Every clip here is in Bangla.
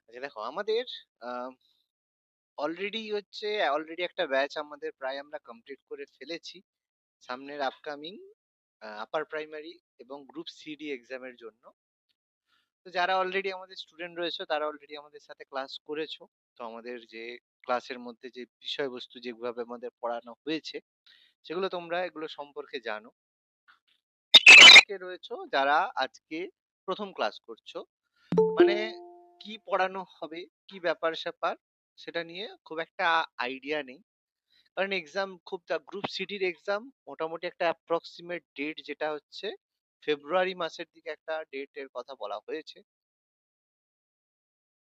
আচ্ছা দেখো আমাদের অলরেডি একটা ব্যাচ আমাদের প্রায় আমরা কমপ্লিট করে ফেলেছি সামনের আপকামিং আপার প্রাইমারি এবং গ্রুপ সিডি এক্সামের জন্য। তো যারা অলরেডি আমাদের স্টুডেন্ট রয়েছে তারা অলরেডি আমাদের সাথে ক্লাস করেছো। তো আমাদের যে ক্লাসের মধ্যে যে বিষয়বস্তু যেভাবে আমাদের পড়ানো হয়েছে সেগুলো তোমরা এগুলো সম্পর্কে জানো। অনেকে রয়েছো যারা আজকে প্রথম ক্লাস করছো, মানে কি পড়ানো হবে, কি ব্যাপার স্যাপার সেটা নিয়ে খুব একটা আইডিয়া নেই। কারণ এক্সাম খুব গ্রুপ সিডির এক্সাম মোটামুটি একটা অ্যাপ্রক্সিমেট ডেট যেটা হচ্ছে ফেব্রুয়ারি মাসের দিকে একটা ডেটের কথা বলা হয়েছে।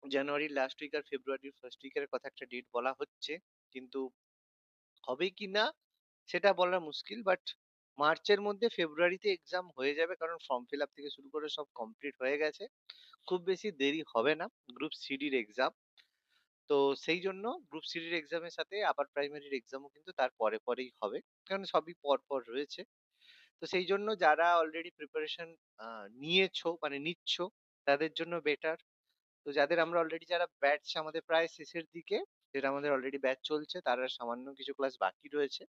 জানুয়ারির লাস্ট উইক আর ফেব্রুয়ারির ফার্স্ট উইকের কথা একটা ডেট বলা হচ্ছে, কিন্তু হবে কি না সেটা বলা মুশকিল। বাট মার্চের মধ্যে ফেব্রুয়ারিতে এক্সাম হয়ে যাবে, কারণ ফর্ম ফিল আপ থেকে শুরু করে সব কমপ্লিট হয়ে গেছে। খুব বেশি দেরি হবে না গ্রুপ সিডির এক্সাম। তো সেই জন্য গ্রুপ সিডির এক্সামের সাথে আপার প্রাইমারির এক্সামও কিন্তু তার পরে পরেই হবে, কারণ সবই পর পর রয়েছে। তো সেই জন্য যারা অলরেডি প্রিপারেশন নিয়েছো মানে নিচ্ছ তাদের জন্য বেটার। তো যাদের আমরা অলরেডি যারা ব্যাচ আমাদের প্রায় শেষের দিকে, যেটা আমাদের অলরেডি ব্যাচ চলছে তারা সামান্য কিছু ক্লাস বাকি রয়েছে,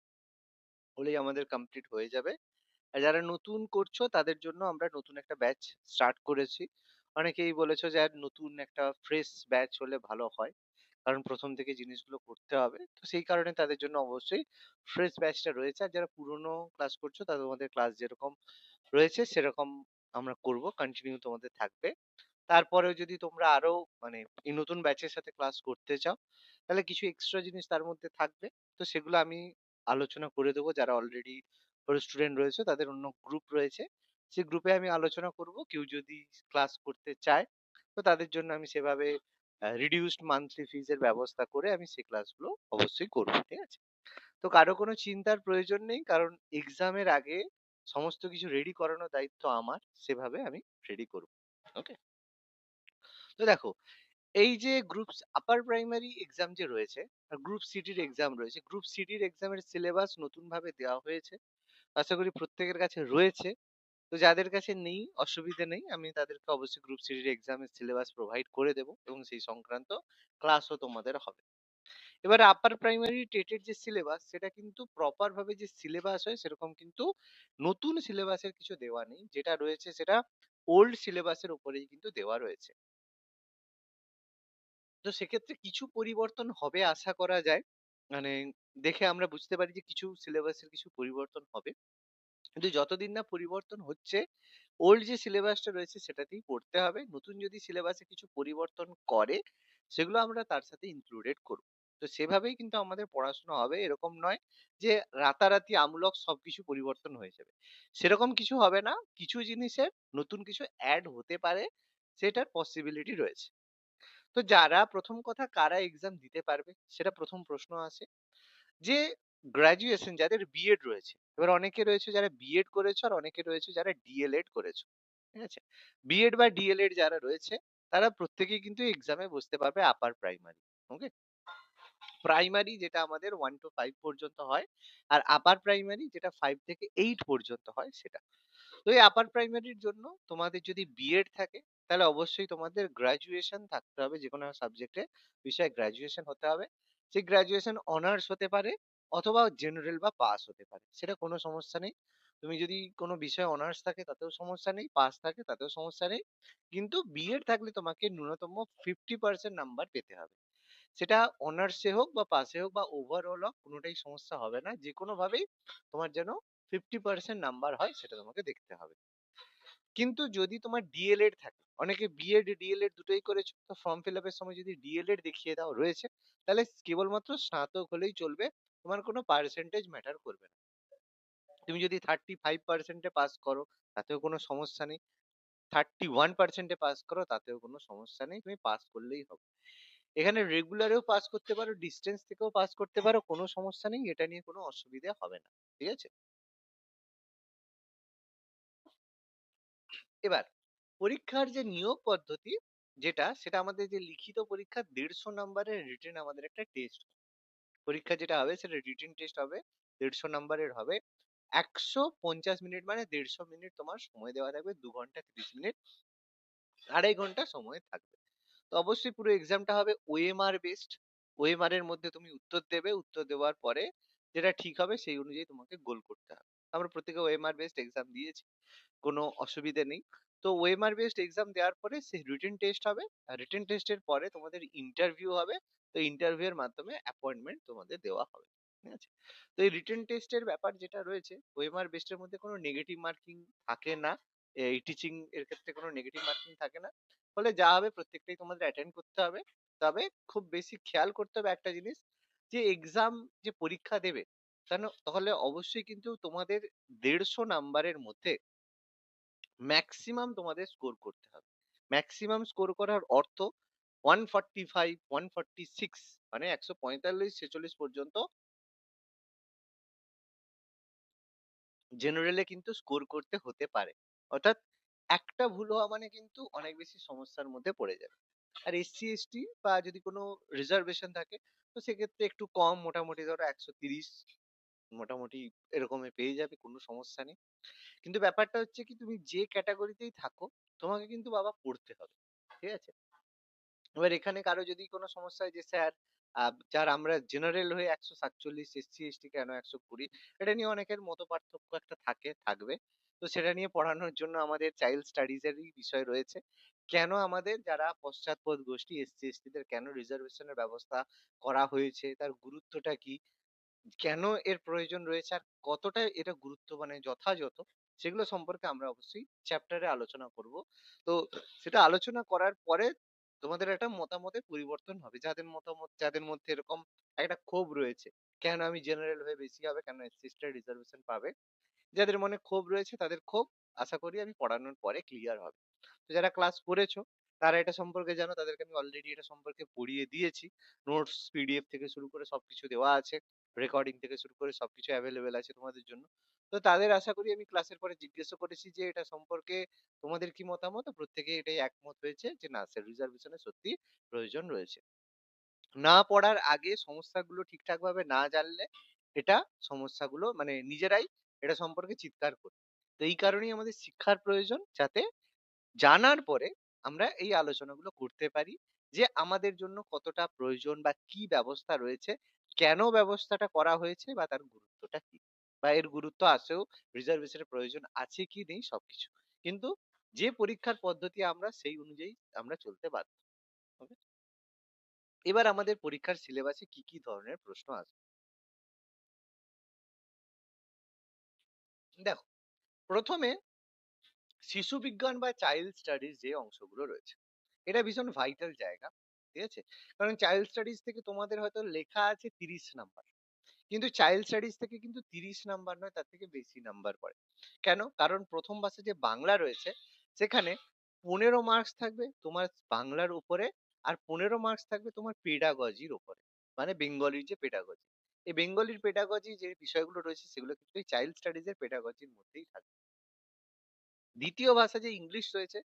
হলেই আমাদের কমপ্লিট হয়ে যাবে। আর যারা নতুন করছো তাদের জন্য আমরা নতুন একটা ব্যাচ স্টার্ট করেছি। অনেকেই বলেছো যে আর নতুন একটা ফ্রেশ ব্যাচ হলে ভালো হয়, কারণ প্রথম থেকে জিনিসগুলো করতে হবে। তো সেই কারণে তাদের জন্য অবশ্যই ফ্রেশ ব্যাচটা রয়েছে। আর যারা পুরনো ক্লাস করছো তাদের তোমাদের ক্লাস যেরকম রয়েছে সেরকম আমরা করব, কন্টিনিউ তোমাদের থাকবে। তারপরেও যদি তোমরা আরো মানে এই নতুন ব্যাচের সাথে ক্লাস করতে চাও তাহলে কিছু এক্সট্রা জিনিস তার মধ্যে থাকবে। তো সেগুলো আমি আলোচনা করে দেবো। যারা অলরেডি স্টুডেন্ট রয়েছে তাদের অন্য গ্রুপ রয়েছে, সেই গ্রুপে আমি আলোচনা করব। কেউ যদি ক্লাস করতে চায় তো তাদের জন্য আমি সেভাবে রিডিউসড মান্থলি ফিজ এর ব্যবস্থা করে আমি সেই ক্লাসগুলো অবশ্যই করবো, ঠিক আছে? তো কারো কোনো চিন্তার প্রয়োজন নেই, কারণ এক্সামের আগে সমস্ত কিছু রেডি করানোর দায়িত্ব আমার, সেভাবে আমি রেডি করবো। ওকে। তো দেখো, এই যে গ্রুপ আপার প্রাইমারি এক্সাম যে রয়েছে আর গ্রুপ সিটির এক্সাম রয়েছে, গ্রুপ সিটির এক্সামের সিলেবাস নতুন ভাবে দেওয়া হয়েছে। আশা করি প্রত্যেকের কাছে রয়েছে। তো যাদের কাছে নেই অসুবিধা নেই, আমি তাদেরকে অবশ্যই গ্রুপ সিটির এক্সামের সিলেবাস প্রোভাইড করে দেবো এবং সেই সংক্রান্ত ক্লাসও তোমাদের হবে। এবার আপার প্রাইমারি টেটের যে সিলেবাস সেটা কিন্তু প্রপার ভাবে যে সিলেবাস হয় সেরকম কিন্তু নতুন সিলেবাসের কিছু দেওয়া নেই। যেটা রয়েছে সেটা ওল্ড সিলেবাসের উপরেই কিন্তু দেওয়া রয়েছে। তো সেক্ষেত্রে কিছু পরিবর্তন হবে আশা করা যায়। মানে দেখে আমরা বুঝতে পারি যে কিছু সিলেবাসের কিছু পরিবর্তন হবে, কিন্তু যতদিন না পরিবর্তন হচ্ছে ওল্ড যে সিলেবাসটা রয়েছে সেটাতেই পড়তে হবে। নতুন যদি সিলেবাসে কিছু পরিবর্তন করে সেগুলো আমরা তার সাথে ইনক্লুডেড করব। তো সেভাবেই কিন্তু আমাদের পড়াশোনা হবে, এরকম নয় যে রাতারাতি আমূলক সবকিছু পরিবর্তন হয়ে যাবে। সেরকম কিছু হবে না, কিছু জিনিসের নতুন কিছু অ্যাড হতে পারে, সেটার পসিবিলিটি রয়েছে। তো যারা প্রথম কথা কারা এক্সাম দিতে পারবে সেটা প্রথম প্রশ্ন আসে। যে গ্রাজুয়েশন যাদের বিএড রয়েছে, এবার অনেকে রয়েছে যারা বিএড করেছে আর অনেকে রয়েছে যারা ডিএলএড করেছে, ঠিক আছে? বিএড বা ডিএলএড যারা রয়েছে তারা প্রত্যেকেই কিন্তু এক্সামে বসতে পারবে আপার প্রাইমারি। ওকে। প্রাইমারি যেটা আমাদের 1 to 5 পর্যন্ত হয়, আর আপার প্রাইমারি যেটা 5 থেকে 8 পর্যন্ত হয় সেটা। তো এই আপার প্রাইমারির জন্য তোমাদের যদি বিএড থাকে তাহলে অবশ্যই তোমাদের গ্রাজুয়েশন থাকতে হবে, যে কোনো সাবজেক্টে বিষয়ে গ্রাজুয়েশন হতে হবে। সেই গ্রাজুয়েশন অনার্স হতে পারে অথবা জেনারেল বা পাস হতে পারে, সেটা কোনো সমস্যা নেই। তুমি যদি কোনো বিষয়ে অনার্স থাকে তাতেও সমস্যা নেই, পাস থাকে তাতেও সমস্যা নেই, কিন্তু বিএড থাকলে তোমাকে ন্যূনতম 50% নাম্বার পেতে হবে। সেটা অনার্সে হোক বা পাসে হোক বা ওভারঅল হোক, কোনোটাই সমস্যা হবে না। যে কোনো ভাবেই তোমার যেন 50% নাম্বার হয় সেটা তোমাকে দেখতে হবে। কিন্তু যদি তোমার ডিএলএড থাকে, অনেকে বিএড ডিএলএড দুটোই করেছো, তো ফর্ম ফিল আপের সময় যদি ডিএলএড দেখিয়ে দাও রয়েছে, তাহলে কেবলমাত্র স্নাতক হলেই চলবে, তোমার কোনো পার্সেন্টেজ ম্যাটার করবে না। তুমি যদি 35%-এ পাস করো তাতেও কোনো সমস্যা নেই, 31%-এ পাস করো তাতেও কোনো সমস্যা নেই, তুমি পাস করলেই হবে। এখানে রেগুলারেও পাস করতে পারো, ডিস্টেন্স থেকেও পাস করতে পারো, কোনো সমস্যা নেই, এটা নিয়ে কোনো অসুবিধা হবে না, ঠিক আছে? এবার পরীক্ষার যে নিয়োগ পদ্ধতি যেটা, সেটা আমাদের যে লিখিত পরীক্ষা 150 নাম্বারের, রিটেন আমাদের একটা টেস্ট পরীক্ষা যেটা হবে সেটা রিটেন টেস্ট হবে, 150 নাম্বারের হবে। 150 মিনিট মানে 150 মিনিট তোমার সময় দেওয়া থাকবে, 2 ঘন্টা 30 মিনিট, 2.5 ঘন্টা সময় থাকবে। তো অবশ্যই পুরো এক্সামটা হবে ওএমআর বেসড। ওএমআর এর মধ্যে তুমি উত্তর দেবে। উত্তর দেওয়ার পরে যেটা ঠিক হবে সেই অনুযায়ী তোমাকে গোল করতে হবে। আমরা প্রত্যেকে ওএমআর বেসড এক্সাম দিয়েছি। কোনো অসুবিধে নেই। তো ওএমআর বেসড এক্সাম দেওয়ার পরে সেই রিটেন টেস্ট হবে। আর রিটেন টেস্টের পরে তোমাদের ইন্টারভিউ হবে। তো ইন্টারভিউ এর মাধ্যমে অ্যাপয়েন্টমেন্ট তোমাদের দেওয়া হবে। ঠিক আছে? তো এই রিটেন টেস্টের ব্যাপার যেটা রয়েছে, ওএমআর বেসড এর মধ্যে কোনো নেগেটিভ মার্কিং থাকে না। এই টিচিং এর ক্ষেত্রে কোনো নেগেটিভ মার্কিং থাকে না। ফলে যা হবে প্রত্যেকটাই তোমাদের অ্যাটেন্ড করতে হবে। তবে খুব বেশি খেয়াল করতে হবে একটা জিনিস, যে এক্সাম যে পরীক্ষা দেবে, তাহলে অবশ্যই কিন্তু তোমাদের ১৫০ নাম্বারের মধ্যে ম্যাক্সিমাম তোমাদের স্কোর করতে হবে। ম্যাক্সিমাম স্কোর করার অর্থ 145, 146 মানে ১৪৫-৪৬ পর্যন্ত জেনারেলে কিন্তু স্কোর করতে হতে পারে। অর্থাৎ একটা ভুল হওয়া মানে কিন্তু অনেক বেশি সমস্যার মধ্যে পড়ে যাবে। আর এসসি, এসটি বা যদি কোনো রিজার্ভেশন থাকে, তো সেক্ষেত্রে একটু কম, মোটামুটি ধরো ১৩০ মোটামুটি এরকমই পেয়ে যাবে, কোনো সমস্যা নেই। কিন্তু ব্যাপারটা হচ্ছে কি, তুমি যে ক্যাটাগরিতেই থাকো তোমাকে কিন্তু বাবা পড়তে হবে। ঠিক আছে? এবার এখানে কারো যদি কোনো সমস্যা হয় যে স্যার, যার আমরা জেনারেল হয়ে ১৪৭, এসসি এসটি কেন ১২০, এটা নিয়ে অনেকের মত পার্থক্য একটা থাকবে। তো সেটা নিয়ে পড়ানোর জন্য আমাদের চাইল্ড স্টাডিজ এরই বিষয় রয়েছে। কেন আমাদের যারা পশ্চাৎপদ গোষ্ঠী এসসি এসটি দের কেন রিজার্ভেশনের ব্যবস্থা করা হয়েছে, তার গুরুত্বটা কি, কেন এর প্রয়োজন রয়েছে, আর কতটা এটা গুরুত্ব মানে যথাযথ, সেগুলো সম্পর্কে আমরা অবশ্যই চ্যাপ্টারে আলোচনা করব। তো সেটা আলোচনা করার পরে তোমাদের একটা মতামতের পরিবর্তন হবে। যাদের মধ্যে এরকম একটা ক্ষোভ রয়েছে, কেন আমি জেনারেল হয়ে বেশি হবে, কেন এসসি এসটি রিজার্ভেশন পাবে, যাদের মনে ক্ষোভ রয়েছে তাদের ক্ষোভ আশা করি আমি পড়ানোর পরে ক্লিয়ার হবে। তো যারা ক্লাস করেছো তারা এটা সম্পর্কে জানো, তাদেরকে আমি অলরেডি এটা সম্পর্কে পড়িয়ে দিয়েছি। নোটস, পিডিএফ থেকে শুরু করে সবকিছু দেওয়া আছে। রেকর্ডিং থেকে শুরু করে সবকিছু অ্যাভেলেবেল আছে তোমাদের জন্য। তো তাদের আশা করি আমি ক্লাসের পরে জিজ্ঞেসও করেছি যে এটা সম্পর্কে তোমাদের কি মতামত? তো প্রত্যেকেই এটাই একমত হয়েছে যে না স্যার, রিজার্ভেশনের সত্যি প্রয়োজন রয়েছে। না পড়ার আগে সমস্যাগুলো ঠিকঠাক ভাবে না জানলে এটা সমস্যাগুলো মানে নিজেরাই এটা সম্পর্কে চিৎকার করবে। তো এই কারণেই আমাদের শিক্ষার প্রয়োজন, যাতে জানার পরে আমরা এই আলোচনাগুলো করতে পারি যে আমাদের জন্য কতটা প্রয়োজন বা কি ব্যবস্থা রয়েছে, কেন ব্যবস্থাটা করা হয়েছে বা তার গুরুত্বটা কি, বা এর গুরুত্ব আছেও, রিজার্ভেশনের প্রয়োজন আছে কি নেই সবকিছু। কিন্তু যে পরীক্ষার পদ্ধতি আমরা সেই অনুযায়ী আমরা চলতে বাধ্য। Okay? এবার আমাদের পরীক্ষার সিলেবাসে কি কি ধরনের প্রশ্ন আসবে দেখো। প্রথমে শিশু বিজ্ঞান বা চাইল্ড স্টাডিজ যে অংশগুলো রয়েছে, এটা ভীষণ ভাইটাল জায়গা। ঠিক আছে? কারণ চাইল্ড স্টাডিজ থেকে তোমাদের হয়তো লেখা আছে ৩০ নাম্বার, কিন্তু চাইল্ড স্টাডিজ থেকে কিন্তু ৩০ নাম্বার নয়, তার থেকে বেশি নাম্বার পড়ে। কেন? কারণ প্রথম মাসে যে বাংলা রয়েছে সেখানে ১৫ মার্কস থাকবে তোমার বাংলার উপরে, আর ১৫ মার্কস থাকবে তোমার পেডাগজির উপরে, মানে বেঙ্গলির যে পেডাগজি। এই বেঙ্গলির পেডাগজি যে বিষয়গুলো রয়েছে সেগুলো কিন্তু চাইল্ড স্টাডিজ এর পেডাগজির মধ্যেই থাকবে। দ্বিতীয় ভাষা যে ইংলিশ রয়েছে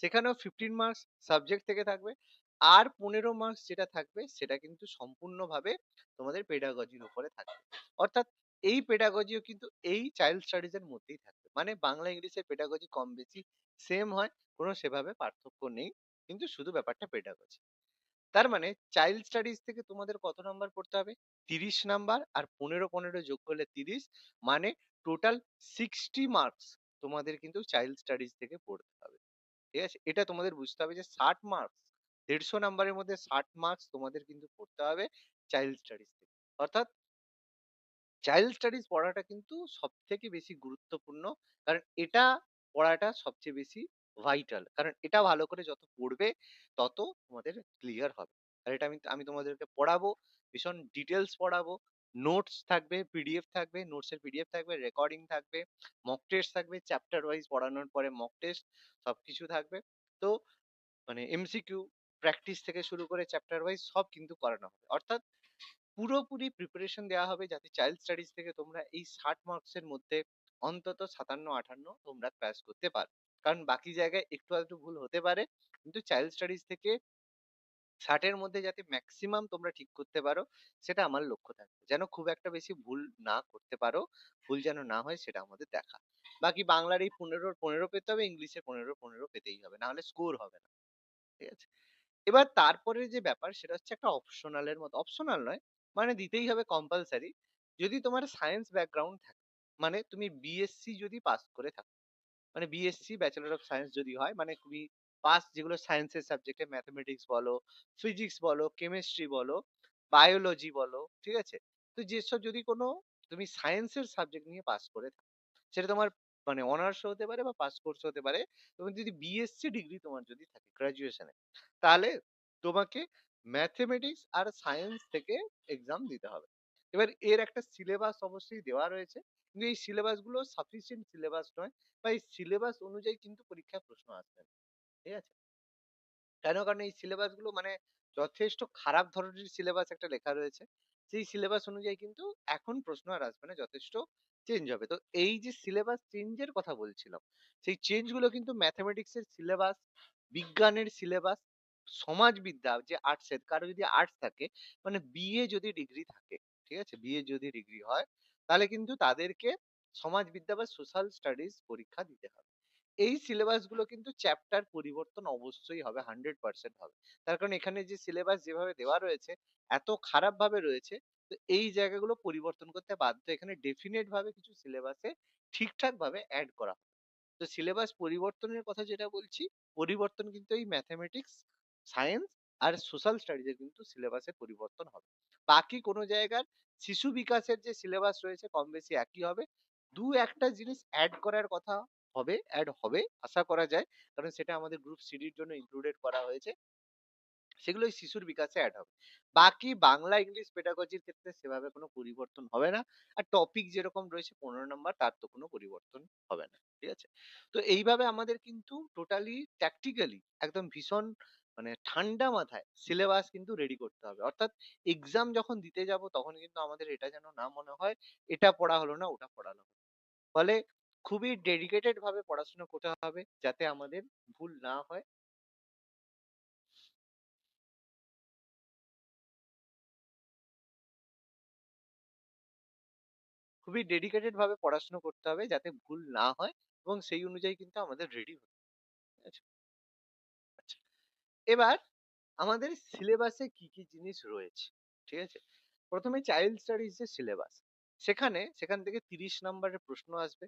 সেখানেও 15 মার্কস সাবজেক্ট থেকে থাকবে, আর 15 মার্কস যেটা থাকবে সেটা কিন্তু সম্পূর্ণভাবে তোমাদের পেডাগজির উপরে থাকবে। অর্থাৎ এই পেডাগজিও কিন্তু এই চাইল্ড স্টাডিজ এর মধ্যেই থাকবে, মানে বাংলা ইংলিশের পেডাগজি কম বেশি সেম হয়, কোনো সেভাবে পার্থক্য নেই, কিন্তু শুধু ব্যাপারটা পেডাগজি। তার মানে চাইল্ড স্টাডিজ থেকে তোমাদের কত নাম্বার পড়তে হবে? ৩০ নাম্বার, আর ১৫ যোগ করলে ৩০, মানে টোটাল 60 মার্কস তোমাদের কিন্তু চাইল্ড স্টাডিজ থেকে পড়তে হবে। ঠিক আছে? এটা তোমাদের বুঝতে হবে যে ৬০ মার্কস, ১৫০ নাম্বারের মধ্যে ৬০ মার্কস তোমাদের কিন্তু পড়তে হবে চাইল্ড স্টাডিজ থেকে। অর্থাৎ চাইল্ড স্টাডিজ পড়াটা কিন্তু সবথেকে বেশি গুরুত্বপূর্ণ। কারণ এটা পড়াটা সবচেয়ে বেশি ভাইটাল। কারণ এটা ভালো করে যত পড়বে তত তোমাদের ক্লিয়ার হবে। আর এটা আমি আমি তোমাদেরকে পড়াবো, ভীষণ ডিটেইলস পড়াবো। নোটস থাকবে, পিডিএফ থাকবে, নোটসের পিডিএফ থাকবে, রেকর্ডিং থাকবে, মক টেস্ট থাকবে, চ্যাপ্টার ওয়াইজ পড়ানোর পরে মক টেস্ট সবকিছু থাকবে। তো মানে এমসিকিউ প্র্যাকটিস থেকে শুরু করে চ্যাপ্টার ওয়াইজ সব কিন্তু করানো হবে। অর্থাৎ পুরোপুরি প্রিপারেশন দেওয়া হবে যাতে চাইল্ড স্টাডিজ থেকে তোমরা এই ৬০ মার্কস এর মধ্যে অন্তত ৫৭-৫৮ তোমরা ক্র্যাশ করতে পারো। কারণ বাকি জায়গায় একটু আধটু ভুল হতে পারে, কিন্তু চাইল্ড স্টাডিজ থেকে ৬০ এর মধ্যে যাতে ম্যাক্সিমাম তোমরা ঠিক করতে পারো, সেটা আমার লক্ষ্য থাকবে। যেন খুব একটা বেশি ভুল না করতে পারো, ভুল যেন না হয় সেটা আমাদের দেখা। বাকি বাংলার এই ১৫ র ১৫ পেতে হবে, ইংলিশে ১৫ র ১৫ পেতেই হবে, না হলে স্কোর হবে না। ঠিক আছে? এবার তারপরে যে ব্যাপার সেটা হচ্ছে একটা অপশনাল এর মতো, অপশনাল নয়, মানে দিতেই হবে কম্পালসারি। যদি তোমার সায়েন্স ব্যাকগ্রাউন্ড থাকে, মানে তুমি বিএসসি যদি পাস করে থাকো, মানে বিএসসি ব্যাচেলর অফ সায়েন্স যদি হয়, মানে তুমি পাস যেগুলো সায়েন্সের সাবজেক্টে, ম্যাথমেটিক্স বলো, ফিজিক্স বলো, কেমিস্ট্রি বলো, বায়োলজি বলো, ঠিক আছে? তো যেসব যদি কোনো তুমি সায়েন্সের সাবজেক্ট নিয়ে পাস করে থাকো, সেটা তোমার মানে অনার্স হতে পারে বা পাস কোর্স হতে পারে, এবং যদি বিএসসি ডিগ্রি তোমার যদি থাকে গ্রাজুয়েশনে, তাহলে তোমাকে ম্যাথমেটিক্স আর সায়েন্স থেকে এক্সাম দিতে হবে। এবার এর একটা সিলেবাস অবশ্যই দেওয়া রয়েছে, কিন্তু এই সিলেবাস গুলো সাফিসিয়েন্ট সিলেবাস নয়, বা এই সিলেবাস অনুযায়ী কিন্তু পরীক্ষায় প্রশ্ন আসবে না। ঠিক আছে? কেন? কারণ এই সিলেবাস গুলো মানে যথেষ্ট খারাপ ধরনের সিলেবাস একটা লেখা রয়েছে। সেই সিলেবাস অনুযায়ী কিন্তু এখন প্রশ্ন আর আসবে না, যথেষ্ট চেঞ্জ হবে। তো এই যে সিলেবাস চেঞ্জের কথা বলছিলাম, সেই চেঞ্জ গুলো কিন্তু ম্যাথমেটিক্স এর সিলেবাস, বিজ্ঞানের সিলেবাস, সমাজবিদ্যা যে আর্টস এর, কারো যদি আর্টস থাকে, মানে বিএ যদি ডিগ্রি থাকে, ঠিক আছে? বিএ যদি ডিগ্রি হয়, তাহলে কিন্তু তাদেরকে সমাজবিদ্যা বা সোশ্যাল স্টাডিজ পরীক্ষা দিতে হবে। এই সিলেবাস গুলো কিন্তু চ্যাপ্টার পরিবর্তন অবশ্যই হবে, 100% হবে। তার কারণ এখানে যে সিলেবাস যেভাবে দেওয়া রয়েছে, এত খারাপ ভাবে রয়েছে, তো এই জায়গাগুলো পরিবর্তন করতে বাধ্য। এখানে ডেফিনেট ভাবে কিছু সিলেবাসে ঠিকঠাক ভাবে অ্যাড করা হবে। তো সিলেবাস পরিবর্তনের কথা যেটা বলছি, পরিবর্তন কিন্তু এই ম্যাথমেটিক্স, সায়েন্স আর সোশ্যাল স্টাডিজ এর কিন্তু সিলেবাসের পরিবর্তন হবে। বাকি কোনো জায়গার শিশু বিকাশের যে সিলেবাস রয়েছে কম বেশি একই হবে। দু একটা জিনিস অ্যাড করার কথা হবে, অ্যাড হবে আশা করা যায়, কারণ সেটা আমাদের গ্রুপ সিডির জন্য ইনক্লুডেড করা হয়েছে। সেগুলো ওই শিশুর বিকাশে অ্যাড হবে। বাকি বাংলা, ইংলিশ পেডাগজির ক্ষেত্রে সেভাবে কোনো পরিবর্তন হবে না। আর টপিক যেরকম রয়েছে 15 নম্বর, তার তো কোনো পরিবর্তন হবে না। ঠিক আছে? তো এইভাবে আমাদের কিন্তু টোটালি ট্যাকটিক্যালি একদম ভীষণ মানে ঠান্ডা মাথায় সিলেবাস কিন্তু রেডি করতে হবে। অর্থাৎ এক্সাম যখন দিতে যাব তখন কিন্তু আমাদের এটা যেন না মনে হয় এটা পড়া হলো না, ওটা পড়া হলো না। ফলে খুবই ডেডিকেটেড ভাবে পড়াশোনা করতে হবে যাতে আমাদের ভুল না হয়। খুবই ডেডিকেটেড ভাবে পড়াশোনা করতে হবে যাতে ভুল না হয়, এবং সেই অনুযায়ী কিন্তু আমাদের রেডি হতে হবে। ঠিক আছে? আচ্ছা, এবার আমাদের সিলেবাসে কি কি জিনিস রয়েছে, ঠিক আছে? প্রথমে চাইল্ড স্টাডিজ যে সিলেবাস, সেখান থেকে 30 নম্বরের প্রশ্ন আসবে।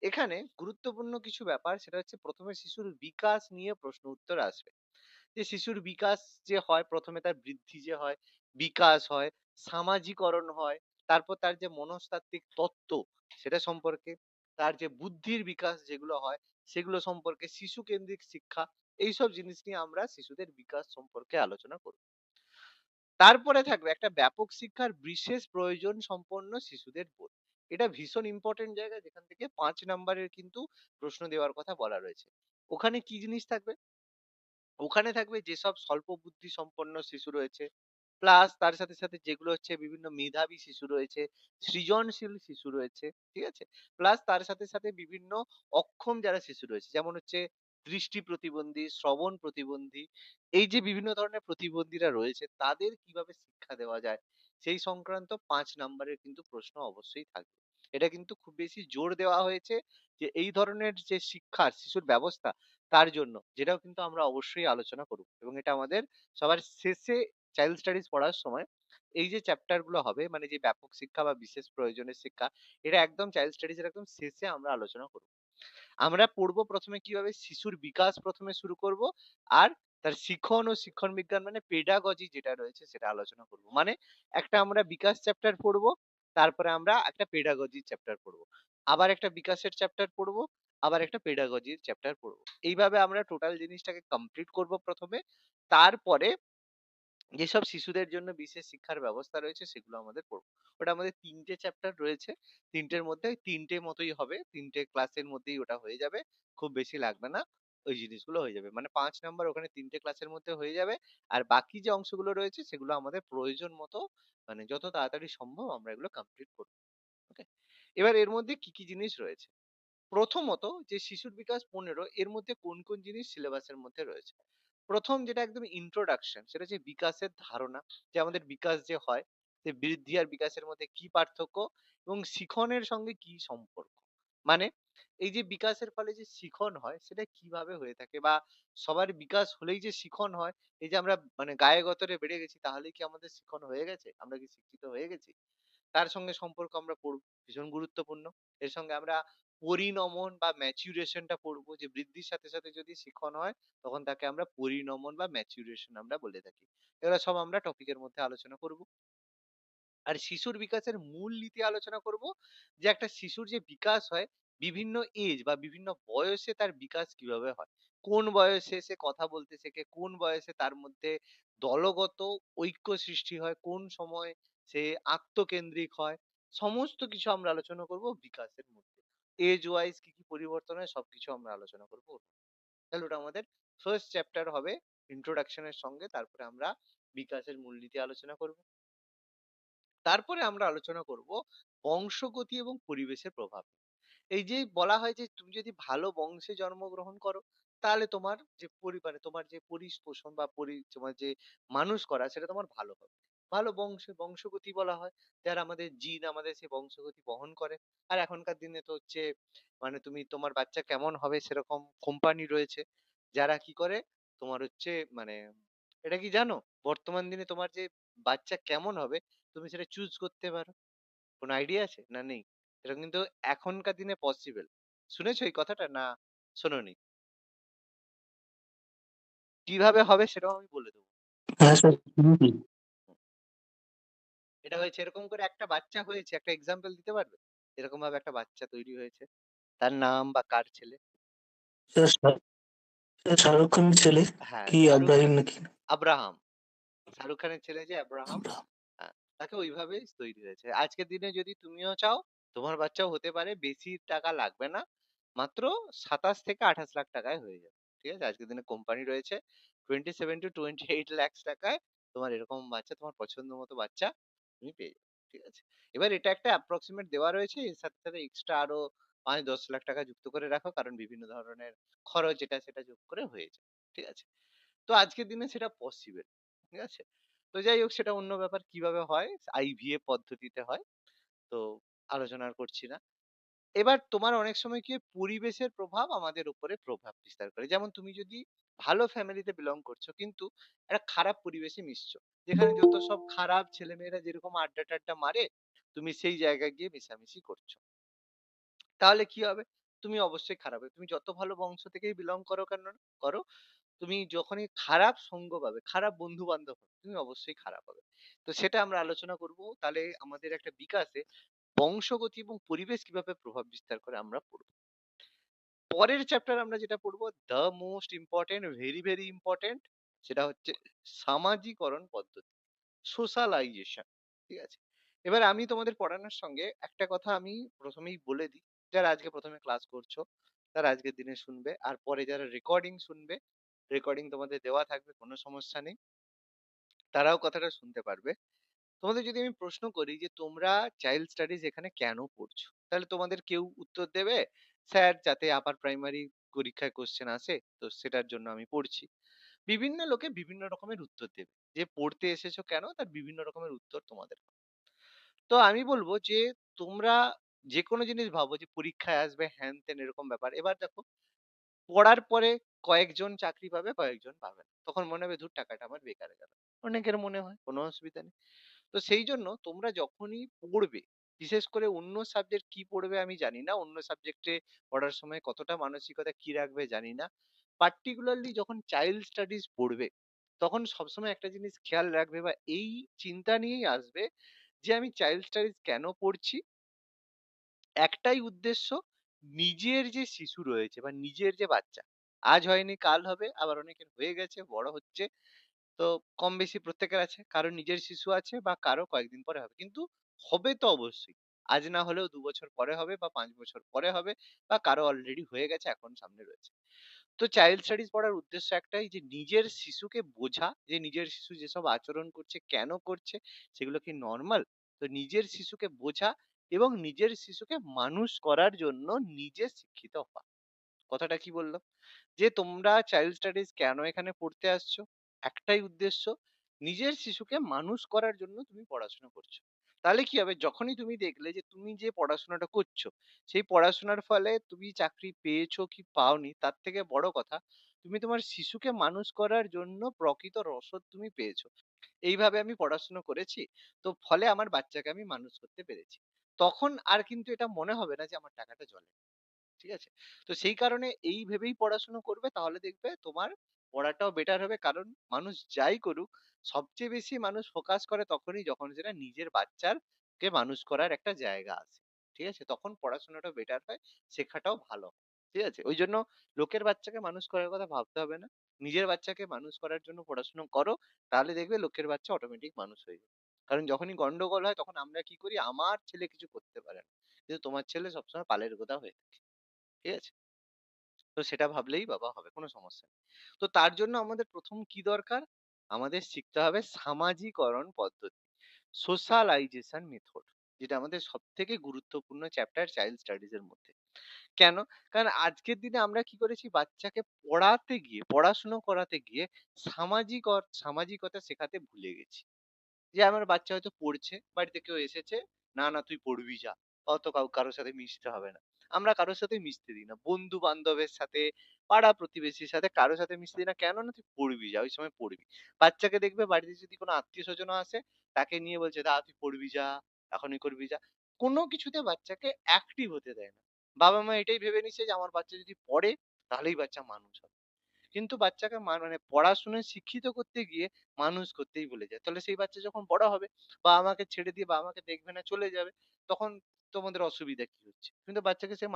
এখানে গুরুত্বপূর্ণ কিছু ব্যাপার, সেটা হচ্ছে প্রথমে শিশুর বিকাশ নিয়ে প্রশ্ন উত্তর আসবে। যে শিশুর বিকাশ যে হয়, প্রথমে তার বৃদ্ধি যে হয়, বিকাশ হয়, সামাজিকরণ হয়, তারপর তার যে মনস্তাত্ত্বিক তত্ত্ব সেটা সম্পর্কে, তার যে বুদ্ধির বিকাশ যেগুলো হয় সেগুলো সম্পর্কে, শিশু কেন্দ্রিক শিক্ষা, এইসব জিনিস নিয়ে আমরা শিশুদের বিকাশ সম্পর্কে আলোচনা করব। তারপরে থাকবে একটা ব্যাপক শিক্ষার বিশেষ প্রয়োজন সম্পন্ন শিশুদের বোধ। এটা ভীষণ ইম্পর্টেন্ট জায়গা, যেখান থেকে 5 নম্বরের কিন্তু প্রশ্ন দেওয়ার কথা বলা রয়েছে। ওখানে কি জিনিস থাকবে? ওখানে থাকবে যেসব স্বল্প বুদ্ধি সম্পন্ন শিশু রয়েছে, প্লাস তার সাথে সাথে যেগুলো হচ্ছে বিভিন্ন মেধাবী শিশু রয়েছে, সৃজনশীল শিশু রয়েছে, ঠিক আছে? প্লাস তার সাথে সাথে বিভিন্ন অক্ষম যারা শিশু রয়েছে, যেমন হচ্ছে দৃষ্টি প্রতিবন্ধী, শ্রবণ প্রতিবন্ধী, এই যে বিভিন্ন ধরনের প্রতিবন্ধীরা রয়েছে, তাদের কিভাবে শিক্ষা দেওয়া যায়, সেই সংক্রান্ত 5 নম্বরের কিন্তু প্রশ্ন অবশ্যই থাকবে। এটা কিন্তু খুব বেশি জোর দেওয়া হয়েছে যে এই ধরনের যে শিক্ষার শিশুর ব্যবস্থা, তার জন্য, যেটাও কিন্তু আমরা অবশ্যই আলোচনা করব, এবং এটা আমাদের সবার শেষে চাইল্ড স্টাডিজ পড়ার সময় এই যে চ্যাপ্টার গুলো হবে, মানে যে ব্যাপক শিক্ষা বা বিশেষ প্রয়োজনের শিক্ষা, এটা একদম চাইল্ড স্টাডিজ এর একদম শেষে আমরা আলোচনা করব। আমরা পড়বো প্রথমে কিভাবে শিশুর বিকাশ প্রথমে শুরু করব, আর তার শিখন ও শিক্ষণ বিজ্ঞান মানে পেডাগজি যেটা রয়েছে সেটা আলোচনা করব। মানে একটা আমরা বিকাশ চ্যাপ্টার পড়বো, তারপরে আমরা একটা পেডাগজি চ্যাপ্টার পড়বো, আবার একটা বিকাশের চ্যাপ্টার পড়বো, আবার একটা পেডাগজির চ্যাপ্টার পড়বো। এইভাবে আমরা টোটাল জিনিসটাকে কমপ্লিট করব প্রথমে। তারপরে যেসব শিশুদের জন্য বিশেষ শিক্ষার ব্যবস্থা রয়েছে সেগুলো আমাদের পড়বো। ওটা আমাদের 3টে চ্যাপ্টার রয়েছে। 3টের মধ্যে 3টে মতোই হবে। 3টে ক্লাসের মধ্যেই ওটা হয়ে যাবে। খুব বেশি লাগবে না। ওই জিনিসগুলো হয়ে যাবে। মানে ৫ নাম্বার ওখানে 3টে ক্লাসের মধ্যে হয়ে যাবে। আর বাকি যে অংশগুলো রয়েছে সেগুলো আমাদের প্রয়োজন মতো, মানে যত তাড়াতাড়ি সম্ভব আমরা এগুলো কমপ্লিট করব। ওকে? এবার এর মধ্যে কি, কি জিনিস রয়েছে? প্রথমত যে শিশুর বিকাশ 15, এর মধ্যে কোন কোন জিনিস সিলেবাসের মধ্যে রয়েছে? প্রথম যেটা একদম ইন্ট্রোডাকশন, সেটা হচ্ছে বিকাশের ধারণা, যে আমাদের বিকাশ যে হয়, যে বৃদ্ধি আর বিকাশের মধ্যে কি পার্থক্য এবং শিখনের সঙ্গে কি সম্পর্ক। মানে এই যে বিকাশের ফলে যে শিখন হয় সেটা কিভাবে হয়ে থাকে? বা সবার বিকাশ হলেই যে শিখন হয়, এই যে আমরা মানে গায়ে গতরে বেড়ে গেছি তাহলেই কি আমাদের শিখন হয়ে গেছে? আমরা কি শিক্ষিত হয়ে গেছি? তার সঙ্গে সম্পর্ক আমরা পড়ব। ভীষণ গুরুত্বপূর্ণ। এর সঙ্গে আমরা পরিণমন বা ম্যাচুরেশন টা পড়বো যে বৃদ্ধির সাথে, সাথে যদি শিখন হয় তখন তাকে আমরা পরিণমন বা ম্যাচুরেশন আমরা বলে থাকি। এগুলা সব আমরা টপিকের মধ্যে আলোচনা করব। আর শিশুর বিকাশের মূল নীতি আলোচনা করব যে একটা শিশুর যে বিকাশ হয় বিভিন্ন এজ বা বিভিন্ন বয়সে তার বিকাশ কিভাবে হয়, কোন বয়সে সে কথা বলতে শেখে, কোন বয়সে তার মধ্যে দলগত ঐক্য সৃষ্টি হয়, কোন সময় সে আত্মকেন্দ্রিক হয়, সমস্ত কিছু আমরা আলোচনা করব বিকাশের মধ্যে। এজ ওয়াইজ কি কি পরিবর্তন হয় সবকিছু আমরা আলোচনা করব। তাহলে ওটা আমাদের ফার্স্ট চ্যাপ্টার হবে ইন্ট্রোডাকশনের সঙ্গে, তারপরে আমরা বিকাশের মূলনীতি আলোচনা করব। তারপরে আমরা আলোচনা করব বংশগতি এবং পরিবেশের প্রভাব। এই যে বলা হয় যে তুমি যদি ভালো বংশে জন্মগ্রহণ করো তাহলে তোমার যে পরিবারে তোমার যে পরিপোষণ বা তোমার যে মানুষ করা সেটা তোমার ভালো হবে। ভালো বংশে বংশগতি বলা হয় যারা আমাদের জিন আমাদের সেই বংশগতি বহন করে। আর এখনকার দিনে তো হচ্ছে মানে তুমি তোমার বাচ্চা কেমন হবে সেরকম কোম্পানি রয়েছে যারা কি করে তোমার হচ্ছে মানে এটা কি জানো বর্তমান দিনে তোমার যে বাচ্চা কেমন হবে তুমি সেটা চুজ করতে পারো। কোনো আইডিয়া আছে? না নেই? এটা কিন্তু এখনকার দিনে পসিবল। শুনেছো এই কথাটা? না শোনোনি? কিভাবে হবে সেটাও আমি বলে দেবো। হ্যাঁ স্যার, শুনেছি। হুম। এটা হয়েছে এরকম করে একটা বাচ্চা হয়েছে, একটা এক্সাম্পল দিতে পারবে? এরকম ভাবে একটা বাচ্চা তৈরি হয়েছে। তার নাম বা কার ছেলে? স্যার, শাহরুখ খানের ছেলে হ্যাঁ, কি শাহরুখ আব্রাহিম খান, নাকি? আব্রাহাম। শাহরুখ খানের ছেলে যে আব্রাহাম, তাকে ওইভাবেই তৈরি হয়েছে। আজকের দিনে যদি তুমিও চাও, তোমার বাচ্চাও হতে পারে। বেশি টাকা লাগবে না। মাত্র ২৭ থেকে ২৮ লাখ টাকায় হয়ে যাবে। ঠিক আছে? আজকের দিনে কোম্পানি রয়েছে 27 to 28 lakhs টাকায় তোমার এরকম বাচ্চা, তোমার পছন্দ মতো বাচ্চা তুমি পেয়ে যাবে। ঠিক আছে? এবার এটা একটা অ্যাপ্রক্সিমেট দেওয়া রয়েছে। এর সাথে, সাথে এক্সট্রা আরো ৫-১০ লাখ টাকা যুক্ত করে রাখো। কারণ বিভিন্ন ধরনের খরচ এটা সেটা যোগ করে হয়ে যায়। ঠিক আছে? তো আজকের দিনে সেটা পসিবল। ঠিক আছে? তো যাই হোক সেটা অন্য ব্যাপার কিভাবে হয় আইভিএফ পদ্ধতিতে হয়। তো আলোচনা আর করছি না। এবার তোমার অনেক সময় কি হয়, পরিবেশের প্রভাব আমাদের উপরে প্রভাব বিস্তার করে। যেমন তুমি যদি ভালো ফ্যামিলিতে বিলং করছো কিন্তু একটা খারাপ পরিবেশে মিশছো। যেখানে যত সব খারাপ ছেলেমেয়েরা যেরকম আড্ডা-টাড্ডা মারে, তুমি সেই জায়গায় গিয়ে মেশামেশি করছো। তাহলে কি হবে? তুমি অবশ্যই খারাপ হবে। তুমি যত ভালো বংশ থেকেই বিলং করো কেন করো, তুমি যখনই খারাপ সঙ্গ পাবে, খারাপ বন্ধু-বান্ধব হবে, তুমি অবশ্যই খারাপ হবে। তো সেটা আমরা আলোচনা করব। তাহলে আমাদের একটা বিকাশে বংশগতি এবং পরিবেশ কিভাবে প্রভাব বিস্তার করে আমরা পড়ব। পরের চ্যাপ্টার আমরা যেটা পড়বো the most important, very, very important সেটা হচ্ছে সামাজিকরণ পদ্ধতি, সোশ্যালাইজেশন। ঠিক আছে? এবার আমি তোমাদের পড়ানোর সঙ্গে একটা কথা আমি প্রথমেই বলে দিই। যারা আজকে ১ম এ ক্লাস করছো, তারা আজকের দিনে শুনবে। আর পরে যারা রেকর্ডিং শুনবে, রেকর্ডিং তোমাদের দেওয়া থাকবে, কোনো সমস্যা নেই। তারাও কথাটা শুনতে পারবে। তোমাদের যদি আমি প্রশ্ন করি যে তোমরা চাইল্ড স্টাডিজ এখানে কেন পড়ছো? তাহলে তোমাদের কেউ উত্তর দেবে, স্যার যাতে আপার প্রাইমারি পরীক্ষায় কোয়েশ্চেন আসে তো সেটার জন্য আমি পড়ছি। বিভিন্ন লোকে বিভিন্ন রকমের উত্তর দেবে। যে পড়তে এসেছো কেন তার বিভিন্ন রকমের উত্তর তোমাদের। তো আমি বলবো যে তোমরা যেকোনো জিনিস ভাবো যে পরীক্ষায় আসবে হ্যান-ত্যান এরকম ব্যাপার। এবার দেখো পড়ার পরে কয়েকজন চাকরি পাবে, কয়েকজন পাবে না। তখন মনে হবে ধুর টাকাটা আমার বেকার গেল। অনেকের মনে হয়, কোনো অসুবিধা নেই। তো সেই জন্য তোমরা যখনই পড়বে, বিশেষ করে অন্য সাবজেক্ট কি পড়বে আমি জানি না। অন্য সাবজেক্টে পড়ার সময় কতটা মানসিকতা কি রাখবে জানি না। পার্টিকুলারলি যখন চাইল্ড স্টাডিজ পড়বে, তখন সবসময় একটা জিনিস খেয়াল রাখবে বা এই চিন্তা নিয়েই আসবে যে আমি চাইল্ড স্টাডিজ কেন পড়ছি? একটাই উদ্দেশ্য, নিজের যে শিশু রয়েছে বা নিজের যে বাচ্চা, আজ হয়নি কাল হবে, আবার অনেকের হয়ে গেছে, বড় হচ্ছে। তো কম বেশি প্রত্যেকের আছে। কারো নিজের শিশু আছে বা কারো কয়েকদিন পরে হবে। কিন্তু হবে তো অবশ্যই। আজ না হলেও ২ বছর পরে হবে বা ৫ বছর পরে হবে বা কারো অলরেডি হয়ে গেছে এখন সামনে রয়েছে। তো চাইল্ড স্টাডিজ পড়ার উদ্দেশ্য একটাই যে নিজের শিশুকে বোঝা যে নিজের শিশু যেসব আচরণ করছে, কেন করছে, সেগুলো কি নরমাল? তো নিজের শিশুকে বোঝা এবং নিজের শিশুকে মানুষ করার জন্য নিজে শিক্ষিত হওয়া। কথাটা কি বললাম? যে তোমরা চাইল্ড স্টাডিজ কেন এখানে পড়তে আসছো? একটাই উদ্দেশ্য, নিজের শিশুকে মানুষ করার জন্য তুমি পড়াশোনা করছো। তাহলে কি হবে? যখনই তুমি দেখলে যে তুমি যে পড়াশোনাটা করছো, সেই পড়াশোনার ফলে তুমি চাকরি পেয়েছো কি পাওনি তার থেকে বড় কথা, তুমি তোমার শিশুকে মানুষ করার জন্য প্রকৃত রসদ তুমি পেয়েছো। এইভাবে আমি পড়াশোনা করেছি, তো ফলে আমার বাচ্চাকে আমি মানুষ করতে পেরেছি। তখন আর কিন্তু এটা মনে হবে না যে আমার টাকাটা জলে। ঠিক আছে? তো সেই কারণে এই ভেবেই পড়াশোনা করবে, তাহলে দেখবে তোমার পড়াটাও বেটার হবে। কারণ মানুষ যাই করুক, সবচেয়ে বেশি মানুষ ফোকাস করে তখনই যখন সেটা নিজের বাচ্চার কে মানুষ করার একটা জায়গা আছে। ঠিক আছে? তখন পড়াশোনাটা বেটার হয়, শেখাটাও ভালো হয়। ঠিক আছে? ওইজন্য লোকের বাচ্চাকে মানুষ করার কথা ভাবতে হবে না। নিজের বাচ্চাকে মানুষ করার জন্য পড়াশোনা করো, তাহলে দেখবে লোকের বাচ্চা অটোমেটিক মানুষ হয়ে যাবে। কারণ যখনই গন্ডগোল হয় তখন আমরা কি করি? আমার ছেলে কিছু করতে পারে না। কিন্তু তোমার ছেলে সবসময় পালের গোদা হয়ে থাকে। ঠিক আছে? তো সেটা ভাবলেই বাবা হবে, কোনো সমস্যা নেই। তো তার জন্য আমাদের ১ম কি দরকার? আমাদের শিখতে হবে সামাজিকরণ পদ্ধতি। Socialisation method. যেটা আমাদের সবথেকে গুরুত্বপূর্ণ চ্যাপ্টার চাইল্ড স্টাডিজ এর মধ্যে। কেন? কারণ আজকের দিনে আমরা কি করেছি? বাচ্চাকে পড়াতে গিয়ে, পড়াশুনো করাতে গিয়ে সামাজিকতা শেখাতে ভুলে গেছি। যে আমার বাচ্চা হয়তো পড়ছে, বাড়িতে কেউ এসেছে, "না, না তুই পড়বি যা। অত কারো সাথে মিশতে হবে না।" আমরা কারো সাথে মিশতে দিই না। বন্ধু-বান্ধবের সাথে, পাড়া-প্রতিবেশীর সাথে কারো সাথে মিশতে দিই না। কেন না? তুই পড়বি যা, ওই সময় পড়বি। বাচ্চাকে দেখবে বাড়িতে যদি কোনো আত্মীয়স্বজনও আসে, তাকে নিয়ে বলছে, "দা তুই পড়বি যা, এখনই করবি যা।" কোনো কিছুতে বাচ্চাকে অ্যাক্টিভ হতে দেয় না। বাবা-মা এটাই ভেবে নিচ্ছে যে আমার বাচ্চা যদি পড়ে, তাহলেই বাচ্চা মানুষ হবে। কিন্তু বাচ্চাকে মানে পড়াশোনায় শিক্ষিত করতে গিয়ে মানুষ করতেই ভুলে যায়। তাহলে সেই বাচ্চা যখন বড় হবে, বাবা-মাকে ছেড়ে দিয়ে বাবা-মাকে দেখবে না, চলে যাবে। তখন তোমাদের অসুবিধা কি হচ্ছে? কিন্তু বাচ্চাকে সে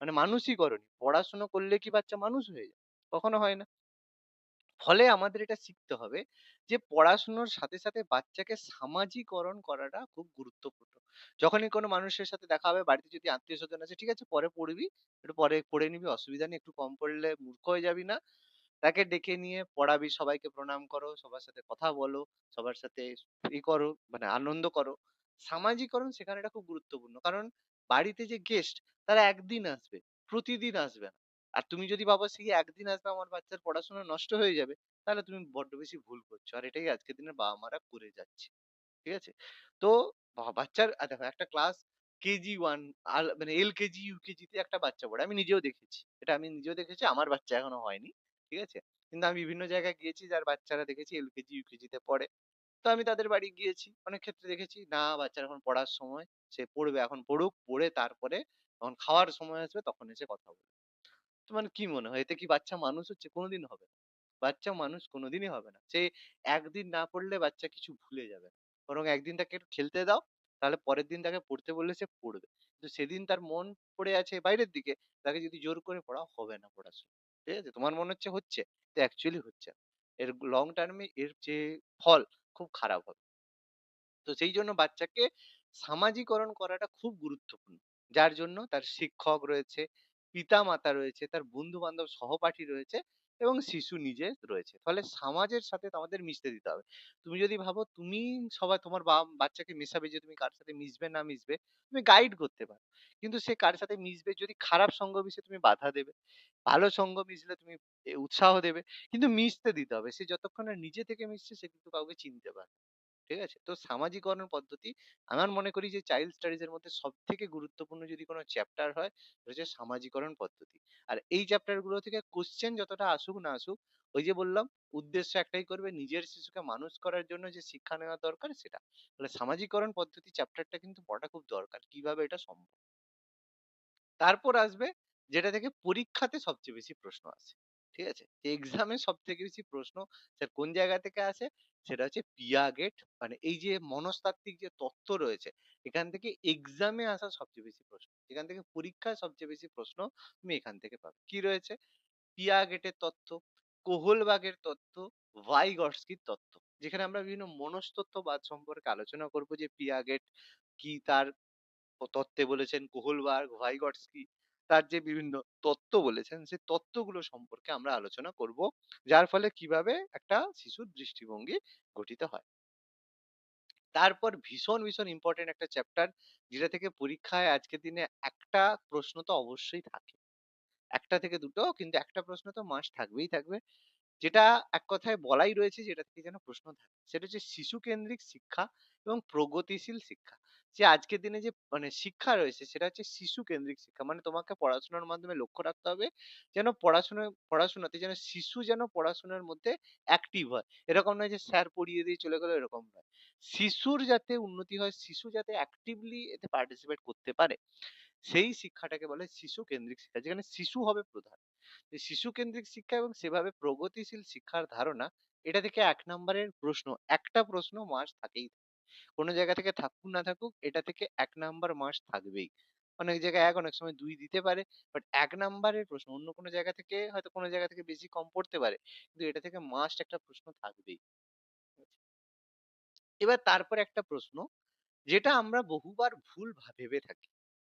মানে মানুষই করোনি। পড়াশোনা করলে কি বাচ্চা মানুষ হয়ে যায়? কখনো হয় না। ফলে আমাদের এটা শিখতে হবে যে পড়াশোনার সাথে, সাথে বাচ্চাকে সামাজিকরণ করাটা খুব গুরুত্বপূর্ণ। যখনই কোনো মানুষের সাথে দেখা হবে, বাড়িতে যদি আত্মীয়স্বজন আছে, ঠিক আছে পরে পড়বি, একটু পরে পড়ে নিবি, অসুবিধা নেই। একটু কম পড়লে মূর্খ হয়ে যাবি না। তাকে ডেকে নিয়ে পড়াবি, সবাইকে প্রণাম করো, সবার সাথে কথা বলো, সবার সাথে করো, মানে আনন্দ করো। সামাজিকরণ সেখানে এটা খুব গুরুত্বপূর্ণ। কারণ বাড়িতে যে গেস্ট তারা একদিন আসবে, প্রতিদিন আসবে না। আর তুমি যদি ভাবো সেই একদিন আসবে আমার বাচ্চার পড়াশোনা নষ্ট হয়ে যাবে, তাহলে তুমি বড্ড বেশি ভুল করছো। আর এটাই আজকের দিনের বাবা-মারা করে যাচ্ছে। ঠিক আছে? তো বাচ্চার দেখো একটা ক্লাস কেজি 1 মানে এলকেজি, ইউকেজি তে একটা বাচ্চা পড়ে। আমি নিজেও দেখেছি। এটা আমি নিজেও দেখেছি। আমার বাচ্চা এখনো হয়নি। ঠিক আছে? কিন্তু আমি বিভিন্ন জায়গায় গিয়েছি যার বাচ্চারা দেখেছি এলকেজি, ইউকেজি তে পড়ে। তো আমি তাদের বাড়ি গিয়েছি। অনেক ক্ষেত্রে দেখেছি না বাচ্চার এখন পড়ার সময়। সে পড়বে, এখন পড়ুক। পড়ে তারপরে যখন খাওয়ার সময় আসবে তখন এসে কথা বলবে। তোমার কি মনে হয় এতে কি বাচ্চা মানুষ হচ্ছে? কোনদিন হবে না। বাচ্চা মানুষ কোনদিনই হবে না। সে একদিন না পড়লে বাচ্চা কিছু ভুলে যাবে না। বরং একদিন তাকে একটু খেলতে দাও, তাহলে পরের দিন তাকে পড়তে বললে সে পড়বে। কিন্তু সেদিন তার মন পড়ে আছে বাইরের দিকে, তাকে যদি জোর করে পড়াও হবে না পড়াশোনা। ঠিক আছে? তোমার মনে হচ্ছে হচ্ছে, কিন্তু অ্যাকচুয়ালি হচ্ছে না। এর লং টার্ম এ এর যে ফল খুব খারাপ হবে। তো সেই জন্য বাচ্চাকে সামাজিকরণ করাটা খুব গুরুত্বপূর্ণ। যার জন্য তার শিক্ষক রয়েছে, পিতা-মাতা রয়েছে, তার বন্ধু-বান্ধব সহপাঠী রয়েছে এবং শিশু নিজে রয়েছে। ফলে সমাজের সাথে আমাদের মিশতে দিতে হবে। তুমি যদি ভাবো তুমি সবাই তোমার বাচ্চাকে মেশাবে যে তুমি কার সাথে মিশবে না মিশবে, তুমি গাইড করতে পারো। কিন্তু সে কার সাথে মিশবে যদি খারাপ সঙ্গ মিশে তুমি বাধা দেবে। ভালো সঙ্গ মিশলে তুমি উৎসাহ দেবে। কিন্তু মিশতে দিতে হবে। সে যতক্ষণ না নিজে থেকে মিশছে সে কিন্তু কাউকে চিনতে পারবে না। ঠিক আছে? তো সামাজিকরণ পদ্ধতি আমার মনে করি যে চাইল্ড স্টাডিজ এর মধ্যে সবথেকে গুরুত্বপূর্ণ যদি কোনো চ্যাপ্টার হয়, সেটা হচ্ছে সামাজিকরণ পদ্ধতি। আর এই চ্যাপ্টার গুলো থেকে কোয়েশ্চেন যতটা আসুক না আসুক, ওই যে বললাম উদ্দেশ্য একটাই করবে নিজের শিশুকে মানুষ করার জন্য যে শিক্ষা নেওয়া দরকার সেটা। তাহলে সামাজিকরণ পদ্ধতি চ্যাপ্টারটা কিন্তু পড়াটা খুব দরকার। কিভাবে এটা সম্ভব? তারপর আসবে যেটা থেকে পরীক্ষাতে সবচেয়ে বেশি প্রশ্ন আসে। ঠিক আছে? এক্সামে সবথেকে বেশি প্রশ্ন স্যার কোন জায়গা থেকে আসে? সেটা হচ্ছে পিয়াগেট মানে এই যে মনস্তাত্ত্বিক যে তত্ত্ব রয়েছে, এখান থেকে এক্সামে আসা সবচেয়ে বেশি প্রশ্ন। এখান থেকে পরীক্ষায় সবচেয়ে বেশি প্রশ্ন তুমি এখান থেকে পাবে। কি রয়েছে? পিয়াগেটের তত্ত্ব, কোহলবাগের তত্ত্ব, ভাইগটস্কির তত্ত্ব। যেখানে আমরা বিভিন্ন মনস্তত্ত্ববাদ সম্পর্কে আলোচনা করব যে পিয়াগেট কি, তার তত্ত্বে বলেছেন কোহলবার্গ, ভাইগটস্কি তার যে বিভিন্ন তত্ত্ব বলেছেন, সেই তত্ত্বগুলো সম্পর্কে আমরা আলোচনা করব। যার ফলে কিভাবে একটা শিশুর দৃষ্টিভঙ্গি গঠিত হয়। তারপর ভীষণ ইম্পোর্টেন্ট একটা চ্যাপ্টার যেটা থেকে পরীক্ষায় আজকের দিনে একটা প্রশ্ন তো অবশ্যই থাকে। ১ টা থেকে ২ টো কিন্তু একটা প্রশ্ন তো মাস্ট থাকবেই থাকবে। যেটা এক কথায় বলাই রয়েছে যে এটা থেকে যেন প্রশ্ন থাকে। সেটা হচ্ছে শিশু কেন্দ্রিক শিক্ষা এবং প্রগতিশীল শিক্ষা। যে আজকের দিনে যে মানে শিক্ষা রয়েছে সেটা হচ্ছে শিশু কেন্দ্রিক শিক্ষা। মানে তোমাকে পড়াশোনার মাধ্যমে লক্ষ্য রাখতে হবে যেন পড়াশোনাতে যেন শিশু যেন পড়াশোনার মধ্যে অ্যাক্টিভ হয়। এরকম নয় যে স্যার পড়িয়ে দিয়ে চলে গেল, এরকম নয়। শিশুর যাতে উন্নতি হয়, শিশু যাতে অ্যাক্টিভলি এতে পার্টিসিপেট করতে পারে, সেই শিক্ষাটাকে বলে শিশু কেন্দ্রিক শিক্ষা। যেখানে শিশু হবে প্রধান। এই শিশু কেন্দ্রিক শিক্ষা এবং সেভাবে প্রগতিশীল শিক্ষার ধারণা, এটা থেকে ১ নাম্বারের প্রশ্ন, একটা প্রশ্ন মাস্ট থাকেই। কোন জায়গা থেকে থাকুক না থাকুক, এটা থেকে ১ নাম্বার মাস্ট থাকবেই। অনেক জায়গায় ১, অনেক সময় ২ দিতে পারে। বাট ১ নাম্বারের প্রশ্ন, অন্য কোন জায়গা থেকে হয়তো কোন জায়গা থেকে বেশি কম পড়তে পারে। কিন্তু এটা থেকে মাস্ট একটা প্রশ্ন থাকবেই। এবার তারপরে একটা প্রশ্ন, যেটা আমরা বহুবার ভুল ভেবে থাকি।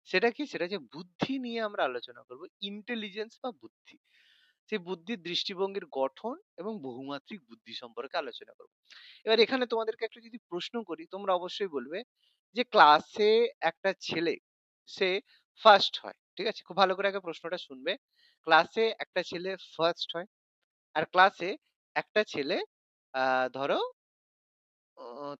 সেটা কি? সেটা যে বুদ্ধি নিয়ে আমরা আলোচনা করব। ইন্টেলিজেন্স বা বুদ্ধি। সেই বুদ্ধির দৃষ্টিভঙ্গির গঠন এবং বহুমাত্রিক বুদ্ধি সম্পর্কে আলোচনা করব। এবার এখানে তোমাদেরকে একটা যদি প্রশ্ন করি, তোমরা অবশ্যই বলবে যে ক্লাসে একটা ছেলে, সে ফার্স্ট হয়। ঠিক আছে? খুব ভালো করে আগে প্রশ্নটা শুনবে। ক্লাসে একটা ছেলে ফার্স্ট হয়। আর ক্লাসে একটা ছেলে ধরো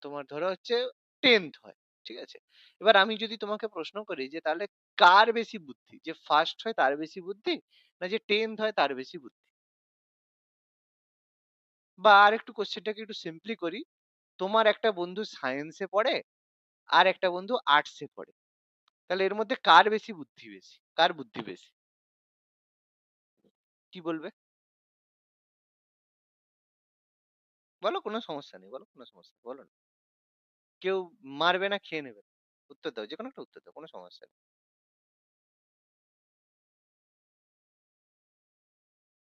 তোমার ধরো হচ্ছে 10th হয়। ঠিক আছে? এবার আমি যদি তোমাকে প্রশ্ন করি যে তাহলে কার বেশি বুদ্ধি? যে ফার্স্ট হয় তার বেশি বুদ্ধি? না যে 10th হয় তার বেশি বুদ্ধি? বা আরেকটু কোয়েশ্চেনটাকে একটু সিম্পলি করি। তোমার একটা বন্ধু সায়েন্স এ পড়ে, আর একটা বন্ধু আর্টস এ পড়ে। তাহলে এর মধ্যে কার বেশি বুদ্ধি বেশি? কার বুদ্ধি বেশি? কি বলবে? বলো, কোনো সমস্যা নেই। বলো, কোনো সমস্যা নেই। বলো না। কেউ মারবে না, খেয়ে নেবে। উত্তর দাও। যেকোনো একটা উত্তর দাও। কোনো সমস্যা নেই।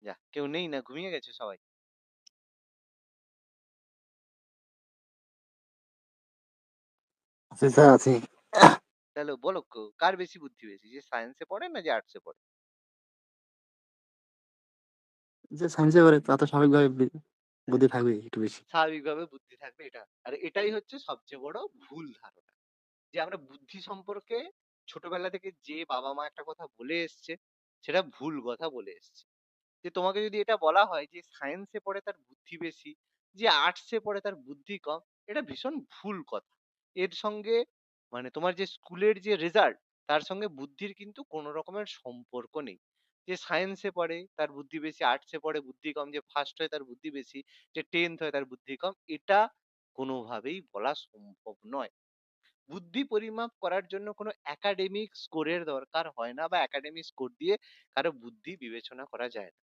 যাহ! কেউ নেই না, ঘুমিয়ে গেছে সবাই। আচ্ছা, স্যার আছি। তাহলে বলো কার বেশি বুদ্ধি বেশি? যে সায়েন্স এ পড়ে না যে আর্টস এ পড়ে? যে সায়েন্সে করে তা তো স্বাভাবিকভাবে বুদ্ধি থাকবেই একটু বেশি। স্বাভাবিকভাবে বুদ্ধি থাকবে এটা। আর এটাই হচ্ছে সবচেয়ে বড় ভুল ধারণা। যে আমরা বুদ্ধি সম্পর্কে ছোটবেলা থেকে যে বাবা-মা একটা কথা বলে এসছে, সেটা ভুল কথা বলে এসছে। যে তোমাকে যদি এটা বলা হয় যে সায়েন্সে পড়ে তার বুদ্ধি বেশি, যে আর্টসে পড়ে তার বুদ্ধি কম, এটা ভীষণ ভুল কথা। এর সঙ্গে মানে তোমার যে স্কুলের যে রেজাল্ট, তার সঙ্গে বুদ্ধির কিন্তু কোনো রকমের সম্পর্ক নেই। যে সায়েন্সে পড়ে তার বুদ্ধি বেশি, আর্টসে পড়ে বুদ্ধি কম, যে ফার্স্ট হয় তার বুদ্ধি বেশি, যে 10th হয় তার বুদ্ধি কম, এটা কোনোভাবেই বলা সম্ভব নয়। বুদ্ধি পরিমাপ করার জন্য কোনো একাডেমিক স্কোরের দরকার হয় না, বা একাডেমিক স্কোর দিয়ে কারো বুদ্ধি বিবেচনা করা যায় না।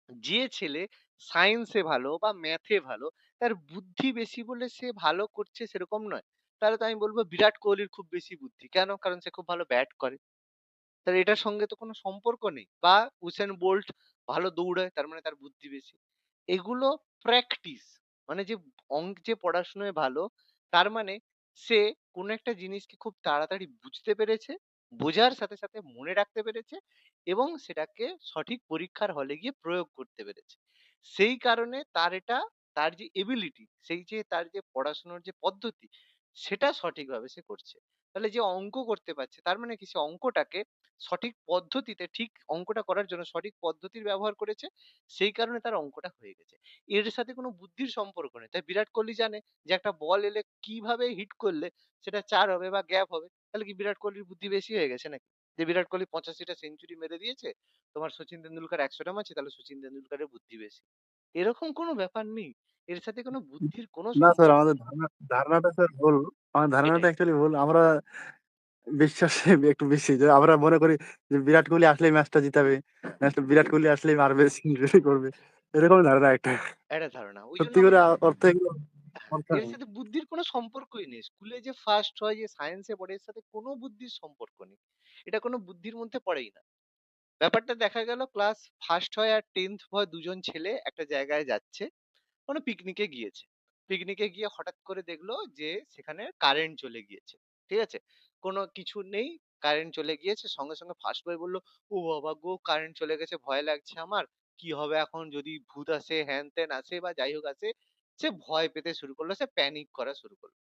যে ছেলে সায়েন্সে ভালো বা ম্যাথে ভালো, তার বুদ্ধি বেশি বলে সে ভালো করছে সেরকম নয়। তাহলে তো আমি বলবো বিরাট কোহলির খুব বেশি বুদ্ধি। কেন? কারণ সে খুব ভালো ব্যাট করে। তাহলে এটার সঙ্গে তো কোনো সম্পর্ক নেই। বা উসেন বোল্ট ভালো দৌড়ায়, তার মানে তার বুদ্ধি বেশি। এগুলো প্র্যাকটিস। মানে যে যে পড়াশোনায় ভালো, তার মানে সে কোনো একটা জিনিসকে খুব তাড়াতাড়ি বুঝতে পেরেছে, বোঝার সাথে সাথে মনে রাখতে পেরেছে এবং সেটাকে সঠিক পরীক্ষার হলে গিয়ে প্রয়োগ করতে পেরেছে। সেই কারণে তার এটা, তার যে এবিলিটি, সেই যে তার যে পড়াশোনার যে পদ্ধতি, সেটা সঠিকভাবে সে করছে। তাহলে যে অঙ্ক করতে পারছে, তার মানে কি? সে অঙ্কটাকে সঠিক পদ্ধতিতে, ঠিক অঙ্কটা করার জন্য সঠিক পদ্ধতির ব্যবহার করেছে। সেই কারণে তার অঙ্কটা হয়ে গেছে। এর সাথে কোনো বুদ্ধির সম্পর্ক নেই। তাই বিরাট কোহলি জানে যে একটা বল এলে কিভাবে হিট করলে সেটা ৪ হবে বা গ্যাপ হবে। তাহলে কি বিরাট কোহলির বুদ্ধি বেশি হয়ে গেছে নাকি? যে বিরাট কোহলি ৮৫ টা সেঞ্চুরি মেরে দিয়েছে, তোমার সচিন তেন্ডুলকার ১০০ টা মারছে, তাহলে সচিন তেন্ডুলকারের বুদ্ধি বেশি। এরকম কোনো ব্যাপার নেই। এর সাথে কোনো বুদ্ধির কোনো না স্যার, সম্পর্ক আমাদের নেই। ধারণাটা স্যার ভুল। আমার ধারণাটা এটাই। অ্যাকচুয়ালি ভুল। আমরা বিশ্বাসে একটু বেশি যে আমরা মনে করি যে বিরাট কোহলি আসলেই ম্যাচটা জিতাবে। বিরাট কোহলি আসলেই মারবে, সেঞ্চুরি করবে। এরকম ধারণা একটা। একটা ধারণা। ওইজন্য সত্যি করে আমরা অর্থ এগুলো হ্যাঁ, অর্থ এর নেই। সাথে বুদ্ধির কোনো সম্পর্কই নেই। স্কুলে যে ফার্স্ট হয়, যে সায়েন্সে পড়ে, এর সাথে কোনো বুদ্ধির সম্পর্ক নেই। এটা কোনো বুদ্ধির মধ্যে পড়েই না। ব্যাপারটা দেখা গেল ক্লাস ফার্স্ট হয় আর 10th হয়, দুজন ছেলে একটা জায়গায় যাচ্ছে। কোনো পিকনিকে গিয়েছে। পিকনিকে গিয়ে হঠাৎ করে দেখলো যে সেখানে কারেন্ট চলে গিয়েছে। ঠিক আছে? কোনো কিছু নেই, কারেন্ট চলে গিয়েছে। সঙ্গে সঙ্গে ফার্স্ট বয় বলল, "ও বাবা গো! কারেন্ট চলে গেছে, ভয় লাগছে আমার। কি হবে এখন? যদি ভূত আসে, হ্যান-ত্যান আসে বা যাই হোক আসে।" সে ভয় পেতে শুরু করলো। সে প্যানিক করা শুরু করলো।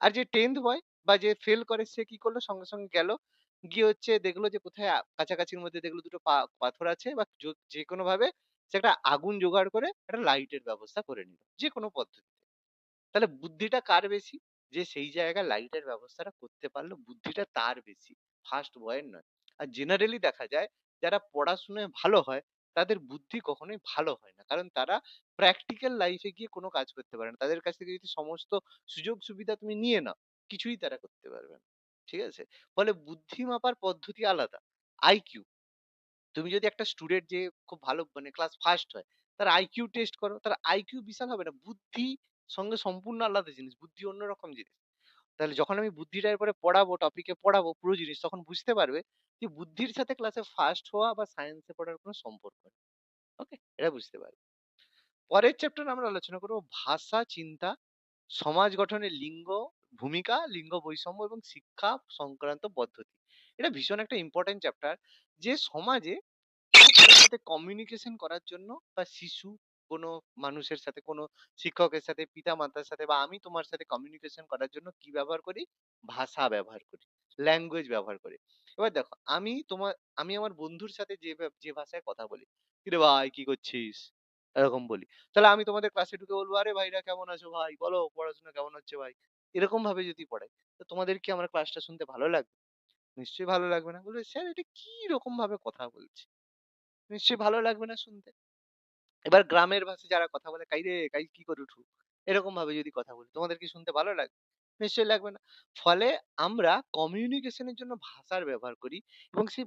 আর যে 10th বয় বা যে ফেল করে, সে কি করলো? সঙ্গে সঙ্গে গেল। গিয়ে হচ্ছে দেখলো যে কোথায় কাছাকাছির মধ্যে দেখলো দুটো পাথর আছে, বা যেকোনো ভাবে সে একটা আগুন জোগাড় করে একটা লাইটের ব্যবস্থা করে নিল। যেকোনো পদ্ধতিতে। তাহলে বুদ্ধিটা কার বেশি? যে সেই জায়গায় লাইটের ব্যবস্থাটা করতে পারলো বুদ্ধিটা তার বেশি। ফার্স্ট বয়ের নয়। আর জেনারেলি দেখা যায় যারা পড়াশোনায় ভালো হয় তাদের বুদ্ধি কখনোই ভালো হয় না। কারণ তারা প্র্যাকটিক্যাল লাইফে গিয়ে কোনো কাজ করতে পারে না। তাদের কাছ থেকে যদি সমস্ত সুযোগ সুবিধা তুমি নিয়ে নাও, কিছুই তারা করতে পারবে না। ঠিক আছে? ফলে বুদ্ধি মাপার পদ্ধতি আলাদা। আইকিউ তুমি যদি একটা স্টুডেন্ট যে খুব ভালো মানে ক্লাস ফার্স্ট হয়, তার আইকিউ টেস্ট করো, তার আইকিউ বিশাল হবে না। বুদ্ধি সঙ্গে সম্পূর্ণ আলাদা জিনিস। বুদ্ধি অন্যরকম জিনিস। তাহলে যখন আমি বুদ্ধিটার এরপরে পড়াবো, টপিকে পড়াবো পুরো জিনিস, তখন বুঝতে পারবে যে বুদ্ধির সাথে ক্লাসে ফার্স্ট হওয়া বা সায়েন্সে পড়ার কোনো সম্পর্ক নেই। ওকে? এটা বুঝতে পারবে। পরের চ্যাপ্টারে আমরা আলোচনা করব ভাষা, চিন্তা, সমাজ গঠনে লিঙ্গ ভূমিকা, লিঙ্গ বৈষম্য এবং শিক্ষা সংক্রান্ত পদ্ধতি। এটা ভীষণ একটা ইম্পোর্টেন্ট চ্যাপ্টার যে সমাজে কারোর সাথে কমিউনিকেশন করার জন্য বা শিশু কোনো মানুষের সাথে কোনো শিক্ষকের সাথে পিতা মাতার সাথে বা আমি তোমার সাথে কমিউনিকেশন করার জন্য কি ব্যবহার করি ভাষা ব্যবহার করি ল্যাঙ্গুয়েজ ব্যবহার করি এবার দেখো আমি আমার বন্ধুর সাথে যে ভাষায় কথা বলি কিরে ভাই কি করছিস এরকম বলি তাহলে আমি তোমাদের ক্লাসে ঢুকে বলবো আরে ভাইরা কেমন আছো ভাই বলো পড়াশোনা কেমন হচ্ছে ভাই এরকম ভাবে যদি পড়াই তো তোমাদের কি আমার ক্লাসটা শুনতে ভালো লাগবে নিশ্চয়ই ভালো লাগবে না বলবে স্যার এটা কি রকম ভাবে কথা বলছে নিশ্চয়ই ভালো লাগবে না শুনতে। এবার গ্রামের ভাষায় যারা কথা বলে, "কাইরে, কাই কি করে উঠু?" এরকম ভাবে যদি কথা বলি, তোমাদের কি শুনতে ভালো লাগবে? নিশ্চয়ই লাগবে না। ফলে আমরা কমিউনিকেশন এর জন্য ভাষার ব্যবহার করি এবং সেই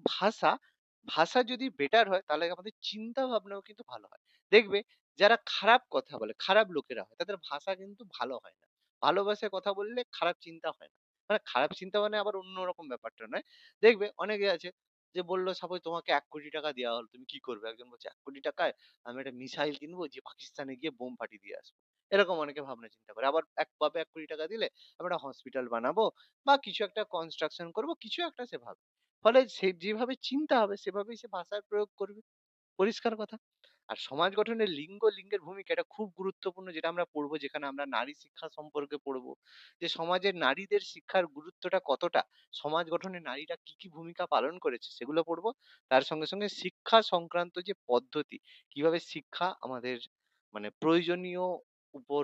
ভাষা যদি বেটার হয় তাহলে আমাদের চিন্তা ভাবনাও কিন্তু ভালো হয়। দেখবে যারা খারাপ কথা বলে, খারাপ লোকেরা হয় তাদের ভাষা কিন্তু ভালো হয় না। ভালো ভাষায় কথা বললে খারাপ চিন্তা হয় না। মানে খারাপ চিন্তা মানে আবার অন্যরকম ব্যাপারটা নয়। দেখবে অনেকে আছে যে বলল সাপোজ তোমাকে ৳১,০০,০০,০০০ দেওয়া হলো, তুমি কি করবে? একজন বলছে ৳১,০০,০০,০০০ আমি একটা মিসাইল কিনবো যে পাকিস্তানে গিয়ে বোম ফাটিয়ে দিয়ে আসবো। এরকম অনেকে ভাবনা চিন্তা করে। আবার একভাবে ৳১,০০,০০,০০০ দিলে আমি একটা হসপিটাল বানাবো বা কিছু একটা কনস্ট্রাকশন করব, কিছু একটা সে ভাবে। ফলে সে যেভাবে চিন্তা হবে সেভাবেই সে ভাষার প্রয়োগ করবে। পরিষ্কার কথা। আর সমাজ গঠনে লিঙ্গের ভূমিকা এটা খুব গুরুত্বপূর্ণ যেটা আমরা পড়বো যেখানে আমরা নারী শিক্ষা সম্পর্কে পড়বো। যে সমাজের নারীদের শিক্ষার গুরুত্বটা কতটা, সমাজ গঠনে নারীরা কি ভূমিকা পালন করেছে সেগুলো পড়বো। তার সঙ্গে শিক্ষা সংক্রান্ত যে পদ্ধতি, কিভাবে শিক্ষা আমাদের মানে প্রয়োজনীয়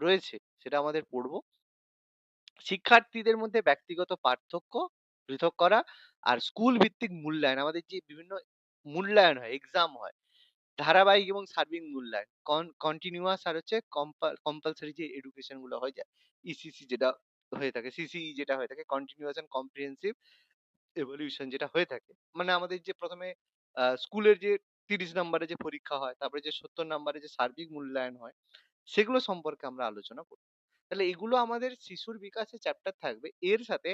রয়েছে সেটা আমাদের পড়বো। শিক্ষার্থীদের মধ্যে ব্যক্তিগত পার্থক্য পৃথক করা আর স্কুল ভিত্তিক মূল্যায়ন আমাদের যে বিভিন্ন মূল্যায়ন হয়, এক্সাম হয় ধারাবাহিক এবং সার্বিক মূল্যায়ন কন্টিনিউয়াস আর হচ্ছে কম্পালসরি যে এডুকেশন গুলো হয়ে যায় ইসিসি যেটা হয়ে থাকে সিসিই যেটা হয়ে থাকে কন্টিনিউয়াস এন্ড কম্প্রিহেন্সিভ এভলিউশন যেটা হয়ে থাকে মানে আমাদের যে প্রথমে স্কুলের যে 30 নম্বরের যে পরীক্ষা হয় তারপরে যে 70 নম্বরের যে সার্বিক মূল্যায়ন হয় সেগুলো সম্পর্কে আমরা আলোচনা করব তাহলে এগুলো আমাদের শিশুর বিকাশে চ্যাপ্টার থাকবে এর সাথে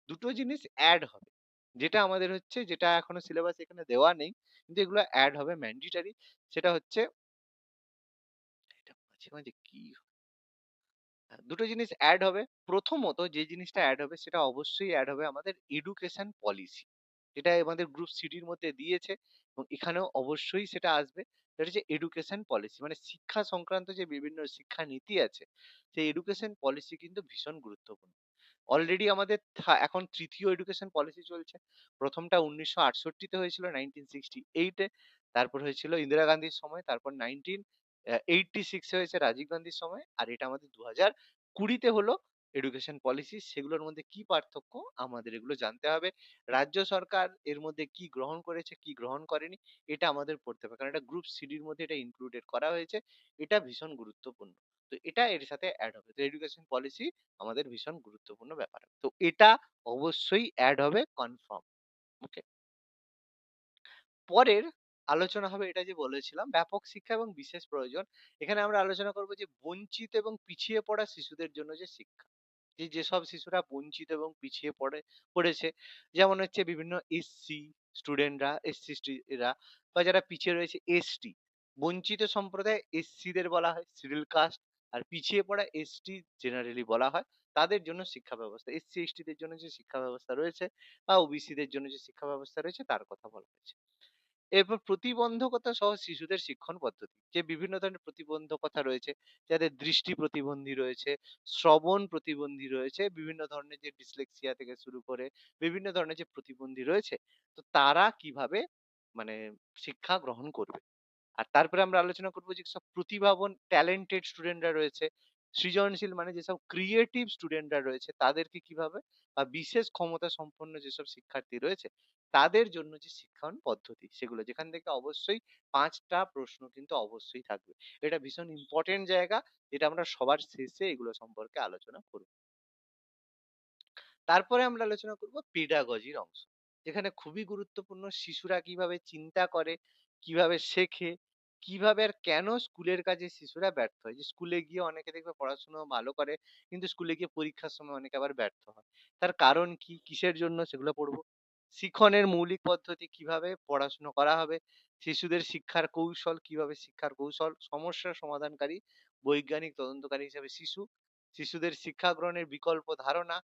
দুটো জিনিস অ্যাড হবে যেটা আমাদের হচ্ছে যেটা এখনো সিলেবাস এখানে দেওয়া নেই কিন্তু এগুলো অ্যাড হবে ম্যান্ডেটরি সেটা হচ্ছে এটা মাঝে, মাঝে কি দুটো জিনিস এড হবে। প্রথমত যে জিনিসটা এড হবে সেটা অবশ্যই এড হবে আমাদের এডুকেশন পলিসি। যেটা আমাদের গ্রুপ সিডির মধ্যে দিয়েছে এবং এখানেও অবশ্যই সেটা আসবে। সেটা হচ্ছে এডুকেশন পলিসি। মানে শিক্ষা সংক্রান্ত যে বিভিন্ন শিক্ষা নীতি আছে, সেই এডুকেশন পলিসি কিন্তু ভীষণ গুরুত্বপূর্ণ। অলরেডি আমাদের এখন ৩য় এডুকেশন পলিসি চলছে। প্রথমটা ১৯৬৮ তে হয়েছিল 1968 এ। তারপর হয়েছিল ইন্দিরা গান্ধীর সময়। তারপর 1986 এ হয়েছে রাজীব গান্ধীর সময়। আর এটা আমাদের ২০২০ তে হলো এডুকেশন পলিসি। সেগুলোর মধ্যে কি পার্থক্য আমাদের এগুলো জানতে হবে। রাজ্য সরকার এর মধ্যে কি গ্রহণ করেছে, কি গ্রহণ করেনি এটা আমাদের পড়তে হবে। কারণ এটা গ্রুপ সিডির মধ্যে এটা ইনক্লুডেড করা হয়েছে। এটা ভীষণ গুরুত্বপূর্ণ। তো এটা এর সাথে এড হবে। তো এডুকেশন পলিসি আমাদের ভীষণ গুরুত্বপূর্ণ ব্যাপার। তো এটা অবশ্যই এড হবে কনফার্ম। ওকে? পরের আলোচনা হবে এটা যে বলেছিলাম ব্যাপক শিক্ষা এবং বিশেষ প্রয়োজন। এখানে আমরা আলোচনা করব যে বঞ্চিত এবং পিছিয়ে পড়া শিশুদের জন্য যে শিক্ষা। যেসব শিশুরা বঞ্চিত এবং পিছিয়ে পড়েছে যেমন হচ্ছে বিভিন্ন এসসি স্টুডেন্টরা, এসসি রা বা যারা পিছিয়ে রয়েছে এসটি। বঞ্চিত সম্প্রদায় এসসিদের বলা হয় শিডিউল কাস্ট আর পিছিয়ে পড়া এসটি জেনারেলি বলা হয়। তাদের জন্য শিক্ষা ব্যবস্থা এসসি এসটি দের জন্য যে শিক্ষা ব্যবস্থা রয়েছে বা ওবিসি দের জন্য যে শিক্ষা ব্যবস্থা রয়েছে তার কথা বলা হয়েছে। এরপর প্রতিবন্ধকতা সহ শিশুদের শিক্ষণ পদ্ধতি যে বিভিন্ন ধরনের প্রতিবন্ধকতা রয়েছে যাদের দৃষ্টি প্রতিবন্ধী রয়েছে শ্রবণ প্রতিবন্ধী রয়েছে বিভিন্ন ধরনের যে ডিসলেক্সিয়া থেকে শুরু করে বিভিন্ন ধরনের যে প্রতিবন্ধী রয়েছে তো তারা কিভাবে মানে শিক্ষা গ্রহণ করবে আর তারপরে আমরা আলোচনা করব যে সব প্রতিভাবান ট্যালেন্টেড স্টুডেন্টরা রয়েছে, সৃজনশীল মানে যেসব ক্রিয়েটিভ স্টুডেন্টরা রয়েছে তাদেরকে কিভাবে বা বিশেষ ক্ষমতা সম্পন্ন যেসব শিক্ষার্থী রয়েছে তাদের জন্য যে শিক্ষণ পদ্ধতি সেগুলো যেখান থেকে অবশ্যই 5টা প্রশ্ন কিন্তু অবশ্যই থাকবে। এটা ভীষণ ইম্পর্টেন্ট জায়গা যেটা আমরা সবার শেষে এগুলো সম্পর্কে আলোচনা করব। তারপরে আমরা আলোচনা করব পেডাগজির অংশ। যেখানে খুবই গুরুত্বপূর্ণ শিশুরা কিভাবে চিন্তা করে, কিভাবে শেখে, কিভাবে আর কেন স্কুলের কাজে শিশুরা ব্যর্থ হয়। যে স্কুলে গিয়ে অনেকে দেখবে পড়াশোনা ভালো করে কিন্তু স্কুলে গিয়ে পরীক্ষার সময় অনেকে আবার ব্যর্থ হয়। তার কারণ কি? কিসের জন্য? সেগুলো পড়বো। শিখনের মৌলিক পদ্ধতি কিভাবে পড়াশুনো করা হবে, শিশুদের শিক্ষার কৌশল কিভাবে শিক্ষার কৌশল, সমস্যা সমাধানকারী বৈজ্ঞানিক তদন্তকারী হিসেবে শিশু, শিশুদের শিক্ষা গ্রহণের বিকল্প ধারণা,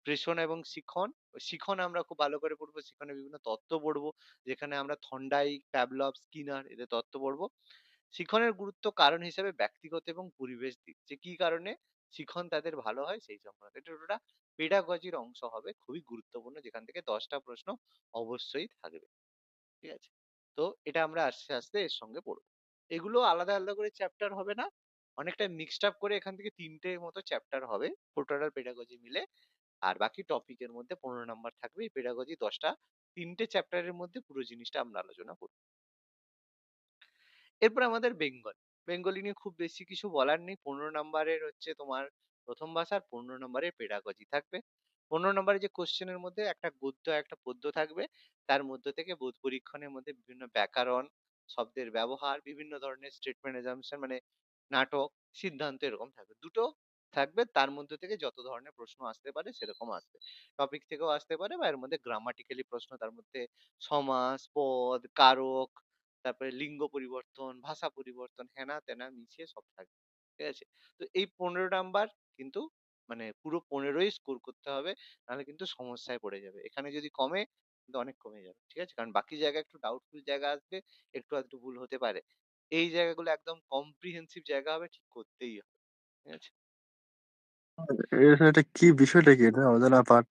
প্রেষণ এবং শিখন। শিখন আমরা খুব ভালো করে পড়বো। শিখনের বিভিন্ন তত্ত্ব পড়বো। যেখানে আমরা থর্নডাইক, প্যাভলভ, স্কিনার এদের তত্ত্ব পড়বো। শিখনের গুরুত্ব কারণ হিসেবে ব্যক্তিগত এবং পরিবেশ দিক। যে কি কারণে শিখন তাদের ভালো হয় সেই সম্পর্কে। এটা টোটালটা পেডাগজির অংশ হবে। খুবই গুরুত্বপূর্ণ যেখান থেকে 10টা প্রশ্ন অবশ্যই থাকবে। ঠিক আছে? তো এটা আমরা আস্তে, আস্তে এর সঙ্গে পড়বো। এগুলো আলাদা, আলাদা করে চ্যাপ্টার হবে না। অনেকটা মিক্সড আপ করে এখান থেকে ৩ টে মতো চ্যাপ্টার হবে। টোটাল পেডাগজি মিলে। আর বাকি টপিকের মধ্যে 15 নাম্বার থাকবে। এই পেডাগজি 10টা ৩ টে চ্যাপ্টারের মধ্যে পুরো জিনিসটা আমরা আলোচনা করব। এরপর আমাদের বেঙ্গল। বেঙ্গলি নিয়ে খুব বেশি কিছু বলার নেই। 15 নাম্বারের হচ্ছে তোমার প্রথম ভাষা আর 15 নাম্বারের পেডাগজি থাকবে। 15 নাম্বারে যে কোয়েশ্চেনের মধ্যে একটা গদ্য একটা পদ্য থাকবে। তার মধ্য থেকে বোধ পরীক্ষণের মধ্যে বিভিন্ন ব্যাকরণ, শব্দের ব্যবহার, বিভিন্ন ধরনের স্টেটমেন্ট অ্যাসাম্পশন মানে নাটক, সিদ্ধান্ত এরকম থাকবে। দুটো থাকবে তার মধ্যে থেকে যত ধরনের প্রশ্ন আসতে পারে সেরকম আসবে। টপিক থেকেও আসতে পারে বা এর মধ্যে গ্রামাটিক্যালি প্রশ্ন তার মধ্যে সমাস, পদ, কারক তারপরে লিঙ্গ পরিবর্তন, ভাষা পরিবর্তন, হেনা-তেনা মিশিয়ে সব থাকবে। ঠিক আছে? তো এই 15 নাম্বার কিন্তু মানে পুরো 15ই স্কোর করতে হবে। নাহলে কিন্তু সমস্যায় পড়ে যাবে। এখানে যদি কমে কিন্তু অনেক কমে যাবে। ঠিক আছে? কারণ বাকি জায়গায় একটু ডাউটফুল জায়গা আসবে, একটু আধটু ভুল হতে পারে। এই জায়গাগুলো একদম কম্প্রিহেন্সিভ জায়গা হবে, ঠিক করতেই হবে। ঠিক আছে? এটা কি বিষয়টা কি? এটা অজানা পাঠ।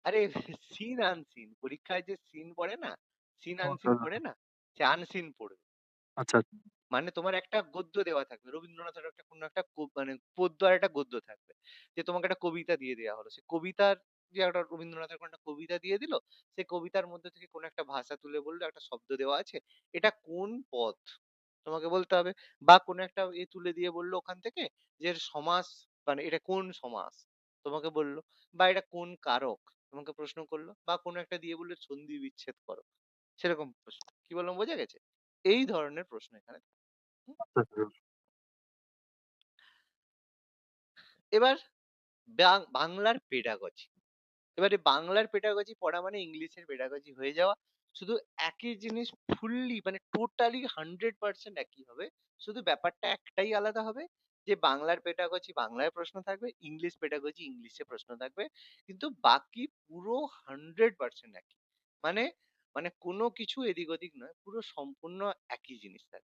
আরে সিন আনসিন পরীক্ষায় যে সিন পড়ে না? সিন আনসিন আচ্ছা, পড়ে না? সে আনসিন পড়বে। আচ্ছা। মানে তোমার একটা গদ্য দেওয়া থাকবে। রবীন্দ্রনাথের একটা কোনো একটা মানে পদ্য আর একটা গদ্য থাকবে। যে তোমাকে একটা কবিতা দিয়ে দেয়া হলো। সে কবিতার যে একটা রবীন্দ্রনাথের কোনো একটা কবিতা দিয়ে দিল। সেই কবিতার মধ্যে থেকে কোনো একটা ভাষা তুলে বলল, একটা শব্দ দেওয়া আছে। এটা কোন পদ? তোমাকে বলতে হবে। বা কোনো একটা তুলে দিয়ে বলল ওখান থেকে যে এর সমাস মানে এটা কোন সমাস? তোমাকে বলল। বা এটা কোন কারক? তোমাকে প্রশ্ন করল। বা কোনো একটা দিয়ে বলল সন্ধি বিচ্ছেদ করো। সেরকম প্রশ্ন। কি বললাম বোঝা গেছে? এই ধরনের প্রশ্ন এখানে হুম, আচ্ছা, আচ্ছা। এবার বাংলার পেডাগজি। এবারে বাংলার পেডাগজি পড়া মানে ইংলিশের পেডাগজি হয়ে যাওয়া। শুধু একই জিনিস ফুললি মানে টোটালি 100% একই হবে। শুধু ব্যাপারটা একটাই আলাদা হবে যে বাংলার পেডাগজি বাংলায় প্রশ্ন থাকবে, ইংলিশ পেডাগজি ইংলিশে প্রশ্ন থাকবে। কিন্তু বাকি পুরো 100% একই। মানে মানে কোনো কিছু এদিক ওদিক নয়। পুরো সম্পূর্ণ একই জিনিস থাকবে।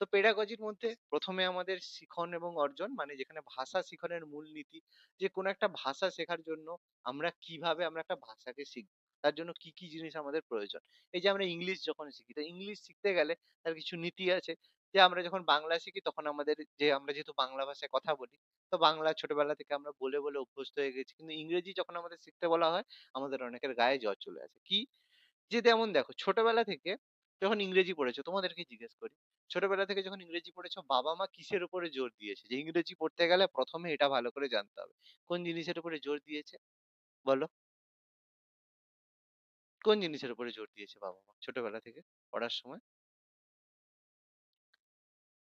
তো পেডাগজির মধ্যে প্রথমে আমাদের শিখন এবং অর্জন মানে যেখানে ভাষা শিখনের মূলনীতি যে কোনো একটা ভাষা শেখার জন্য আমরা কিভাবে আমরা একটা ভাষাকে শিখবো তার জন্য কি কি জিনিস আমাদের প্রয়োজন এই যে আমরা ইংলিশ যখন শিখি তো ইংলিশ শিখতে গেলে তার কিছু নীতি আছে যে আমরা যখন বাংলা শিখি তখন আমাদের যে আমরা যেহেতু বাংলা ভাষায় কথা বলি তো বাংলা ছোটবেলা থেকে আমরা বলে বলে অভ্যস্ত হয়ে গেছি কিন্তু ইংরেজি যখন আমাদের শিখতে বলা হয় আমাদের অনেকের গায়ে জ্বর চলে আসে কি যে যেমন দেখো ছোটবেলা থেকে যখন ইংরেজি পড়েছো তোমাদেরকে জিজ্ঞেস করি ছোটবেলা থেকে যখন ইংরেজি পড়েছো বাবা মা কিসের উপরে জোর দিয়েছে যে ইংরেজি পড়তে গেলে প্রথমে এটা ভালো করে জানতে হবে কোন জিনিসের উপরে জোর দিয়েছে বলো কোন জিনিসের উপরে জোর দিয়েছে বাবা মা ছোটবেলা থেকে পড়ার সময়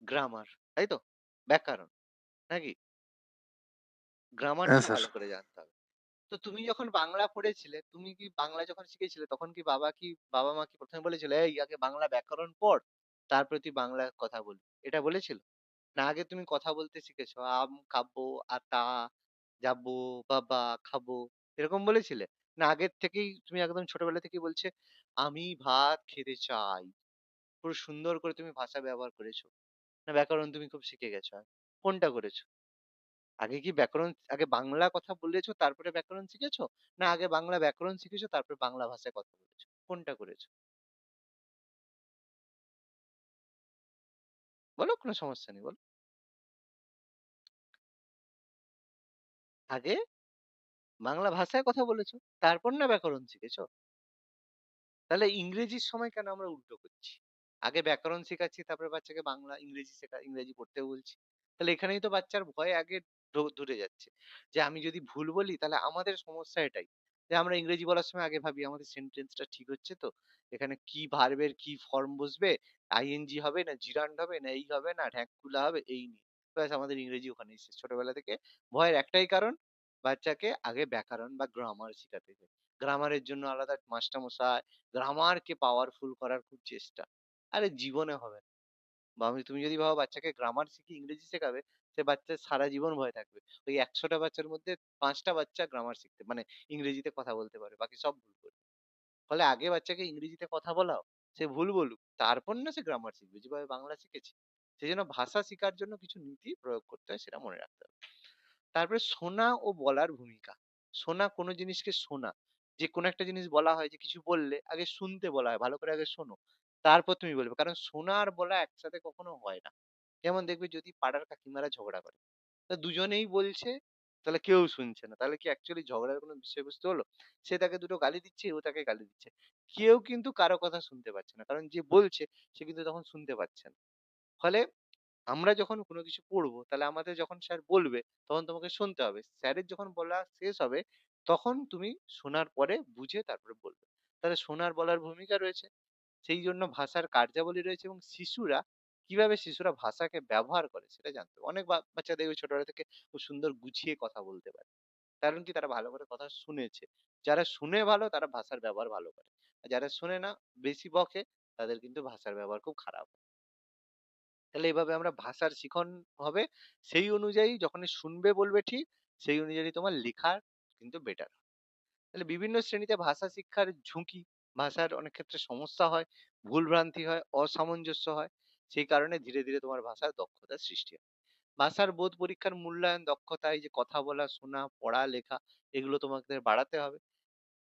গ্রামার তাই তো ব্যাকরণ নাকি হ্যাঁ, গ্রামারটা স্যার। ভালো করে জানতে হবে তো তুমি যখন বাংলা পড়েছিলে তুমি কি বাংলা যখন শিখেছিলে তখন কি বাবা মা কি প্রথমে বলেছিল এই আগে বাংলা ব্যাকরণ পড় তারপরে তুই বাংলা কথা বলবি এটা বলেছিল না আগে তুমি কথা বলতে শিখেছো। আম খাবো, আতা, যাবো, বাবা, খাবো। এরকম বলেছিলে? না আগের থেকেই তুমি একদম ছোটবেলা থেকেই বলছে, আমি ভাত খেতে চাই। পুরো সুন্দর করে তুমি ভাষা ব্যবহার করেছো। না ব্যাকরণ তুমি খুব শিখে গেছো? কোনটা করেছো? আগে বাংলা কথা বলেছো তারপরে ব্যাকরণ শিখেছো? না আগে বাংলা ব্যাকরণ শিখেছো তারপরে বাংলা ভাষায় কথা বলেছো? কোনটা করেছো? বলো, কোনো সমস্যা নেই, বলো। আগে বাংলা ভাষায় কথা বলেছো, তারপর না ব্যাকরণ শিখেছো? তাহলে ইংরেজির সময় কেন আমরা উল্টো করছি? আগে ব্যাকরণ শেখাচ্ছি, তারপরে বাচ্চাকে বাংলা, ইংরেজি ইংরেজি পড়তেও বলছি। তাহলে এখানেই তো বাচ্চার ভয় আগে ধরে যাচ্ছে। যে আমি যদি ভুল বলি তাহলে আমাদের সমস্যা এটাই। যে আমরা ইংরেজি বলার সময় আগে ভাবি আমাদের সেন্টেন্সটা ঠিক হচ্ছে তো? এখানে কি ভার্বের কি ফর্ম বসবে? আইএনজি হবে না জিরান্ড হবে না এই হবে না ঢ্যাঁকুলা হবে এই নিয়ে। ব্যাস আমাদের ইংরেজি ওখানেই শেষ। ছোটবেলা থেকে ভয়ের একটাই কারণ, বাচ্চাকে আগে ব্যাকরণ বা গ্রামার শিখাতে হবে। গ্রামারের জন্য আলাদা মাস্টারমশাই, গ্রামারকে পাওয়ারফুল করার খুব চেষ্টা। আরে জীবনে হবে না। বা তুমি যদি ভাবো বাচ্চাকে গ্রামার শিখিয়ে ইংরেজি শেখাবে, সে বাচ্চা সারা জীবন ভয় থাকবে। ওই ১০০ টা বাচ্চার মধ্যে ৫ টা বাচ্চা গ্রামার শিখতে মানে ইংরেজিতে কথা বলতে পারে। বাকি সব ভুল করবে। ফলে আগে বাচ্চাকে ইংরেজিতে কথা বলাও, সে ভুল বলুক। তারপর না সে গ্রামার শিখবে। যেভাবে বাংলা শিখেছে। সেজন্য ভাষা শিখার জন্য কিছু নীতি প্রয়োগ করতে হয় সেটা মনে রাখতে হবে। তারপরে শোনা ও বলার ভূমিকা। শোনা কোনো জিনিসকে শোনা। যে কোনো একটা জিনিস বলা হয় যে কিছু বললে আগে শুনতে বলা হয়। ভালো করে আগে শোনো। তারপর তুমি বলবে। কারণ শোনা আর বলা একসাথে কখনো হয় না। যেমন দেখবে যদি পাড়ার কাকিমারা ঝগড়া করে। তা দুজনেই বলছে, তাহলে কেউ শুনছে না। তাহলে কি অ্যাকচুয়ালি ঝগড়ার কোনো বিষয়বস্তু হলো? সে তাকে দুটো গালি দিচ্ছে, ও তাকে গালি দিচ্ছে। কেউ কিন্তু কারো কথা শুনতে পাচ্ছে না। কারণ যে বলছে সে কিন্তু তখন শুনতে পাচ্ছে না। ফলে আমরা যখন কোনো কিছু পড়বো, তাহলে আমাদের যখন স্যার বলবে, তখন তোমাকে শুনতে হবে। স্যারের যখন বলা শেষ হবে, তখন তুমি শোনার পরে বুঝে তারপরে বলবে। তাহলে শোনার বলার ভূমিকা রয়েছে। সেই জন্য ভাষার কার্যাবলী রয়েছে এবং শিশুরা কিভাবে ভাষাকে ব্যবহার করে সেটা জানতে হবে। অনেক বাচ্চা দেখবে ছোটবেলা থেকে খুব সুন্দর গুছিয়ে কথা বলতে পারে। কারণ কি তারা ভালো করে কথা শুনেছে। যারা শুনে ভালো তারা ভাষার ব্যবহার ভালো করে। আর যারা শোনে না, বেশি বকে, তাদের কিন্তু ভাষার ব্যবহার খুব খারাপ। তাহলে এভাবে আমরা ভাষার শিখন হবে। সেই অনুযায়ী যখনই শুনবে বলবে ঠিক, সেই অনুযায়ী তোমার লেখা কিন্তু বেটার। তাহলে বিভিন্ন শ্রেণীতে ভাষা শিক্ষার ঝুঁকি, ভাষার অনেক ক্ষেত্রে সমস্যা হয়, ভুলভ্রান্তি হয়, অসামঞ্জস্য হয়। সেই কারণে ধীরে ধীরে তোমার ভাষার দক্ষতার সৃষ্টি হয়। ভাষার বোধ পরীক্ষার মূল্যায়ন দক্ষতা, এই যে কথা বলা, শোনা, পড়া, লেখা, এগুলো তোমাদের বাড়াতে হবে।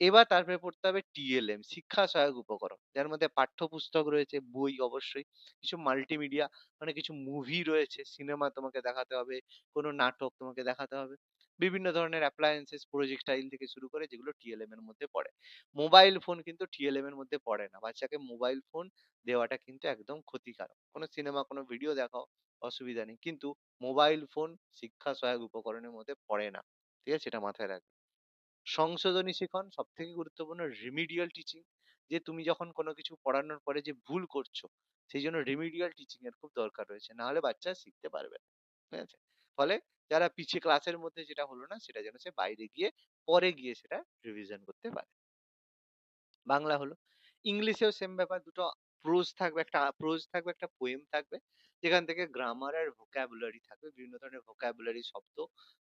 এবার তারপরে পড়তে হবে টিএলএম, শিক্ষা সহায়ক উপকরণ, যার মধ্যে পাঠ্যপুস্তক রয়েছে, বই অবশ্যই, কিছু মাল্টিমিডিয়া মানে কিছু মুভি রয়েছে, সিনেমা তোমাকে দেখাতে হবে, কোনো নাটক তোমাকে দেখাতে হবে, বিভিন্ন ধরনের অ্যাপ্লায়েন্সেস, প্রজেক্টাইল থেকে শুরু করে যেগুলো টিএলএম এর মধ্যে পড়ে। মোবাইল ফোন কিন্তু টিএলএম এর মধ্যে পড়ে না। বাচ্চাকে মোবাইল ফোন দেওয়াটা কিন্তু একদম ক্ষতিকারক। কোনো সিনেমা, কোনো ভিডিও দেখাও, অসুবিধা নেই। কিন্তু মোবাইল ফোন শিক্ষা সহায়ক উপকরণের মধ্যে পড়ে না। ঠিক আছে? এটা মাথায় রাখবে। সংশোধনী শিখন সবথেকে গুরুত্বপূর্ণ, রিমিডিয়াল টিচিং, যে তুমি যখন কোনো কিছু পড়ানোর পরে যে ভুল করছো, সেই জন্য রিমিডিয়াল টিচিং এর খুব দরকার রয়েছে, না হলে বাচ্চা শিখতে পারবে না। ঠিক আছে? ফলে যারা পিছিয়ে ক্লাসের মধ্যে যেটা হলো না সেটা যেন সে বাইরে গিয়ে পরে গিয়ে সেটা রিভিশন করতে পারে। বাংলা হলো। ইংলিশেও সেম ব্যাপার। দুটো প্রোজ থাকবে, একটা পোয়েম থাকবে। যেখান থেকে গ্রামার আর ভোকাবুলারি থাকবে। বিভিন্ন ধরনের ভোকাবুলারি শব্দ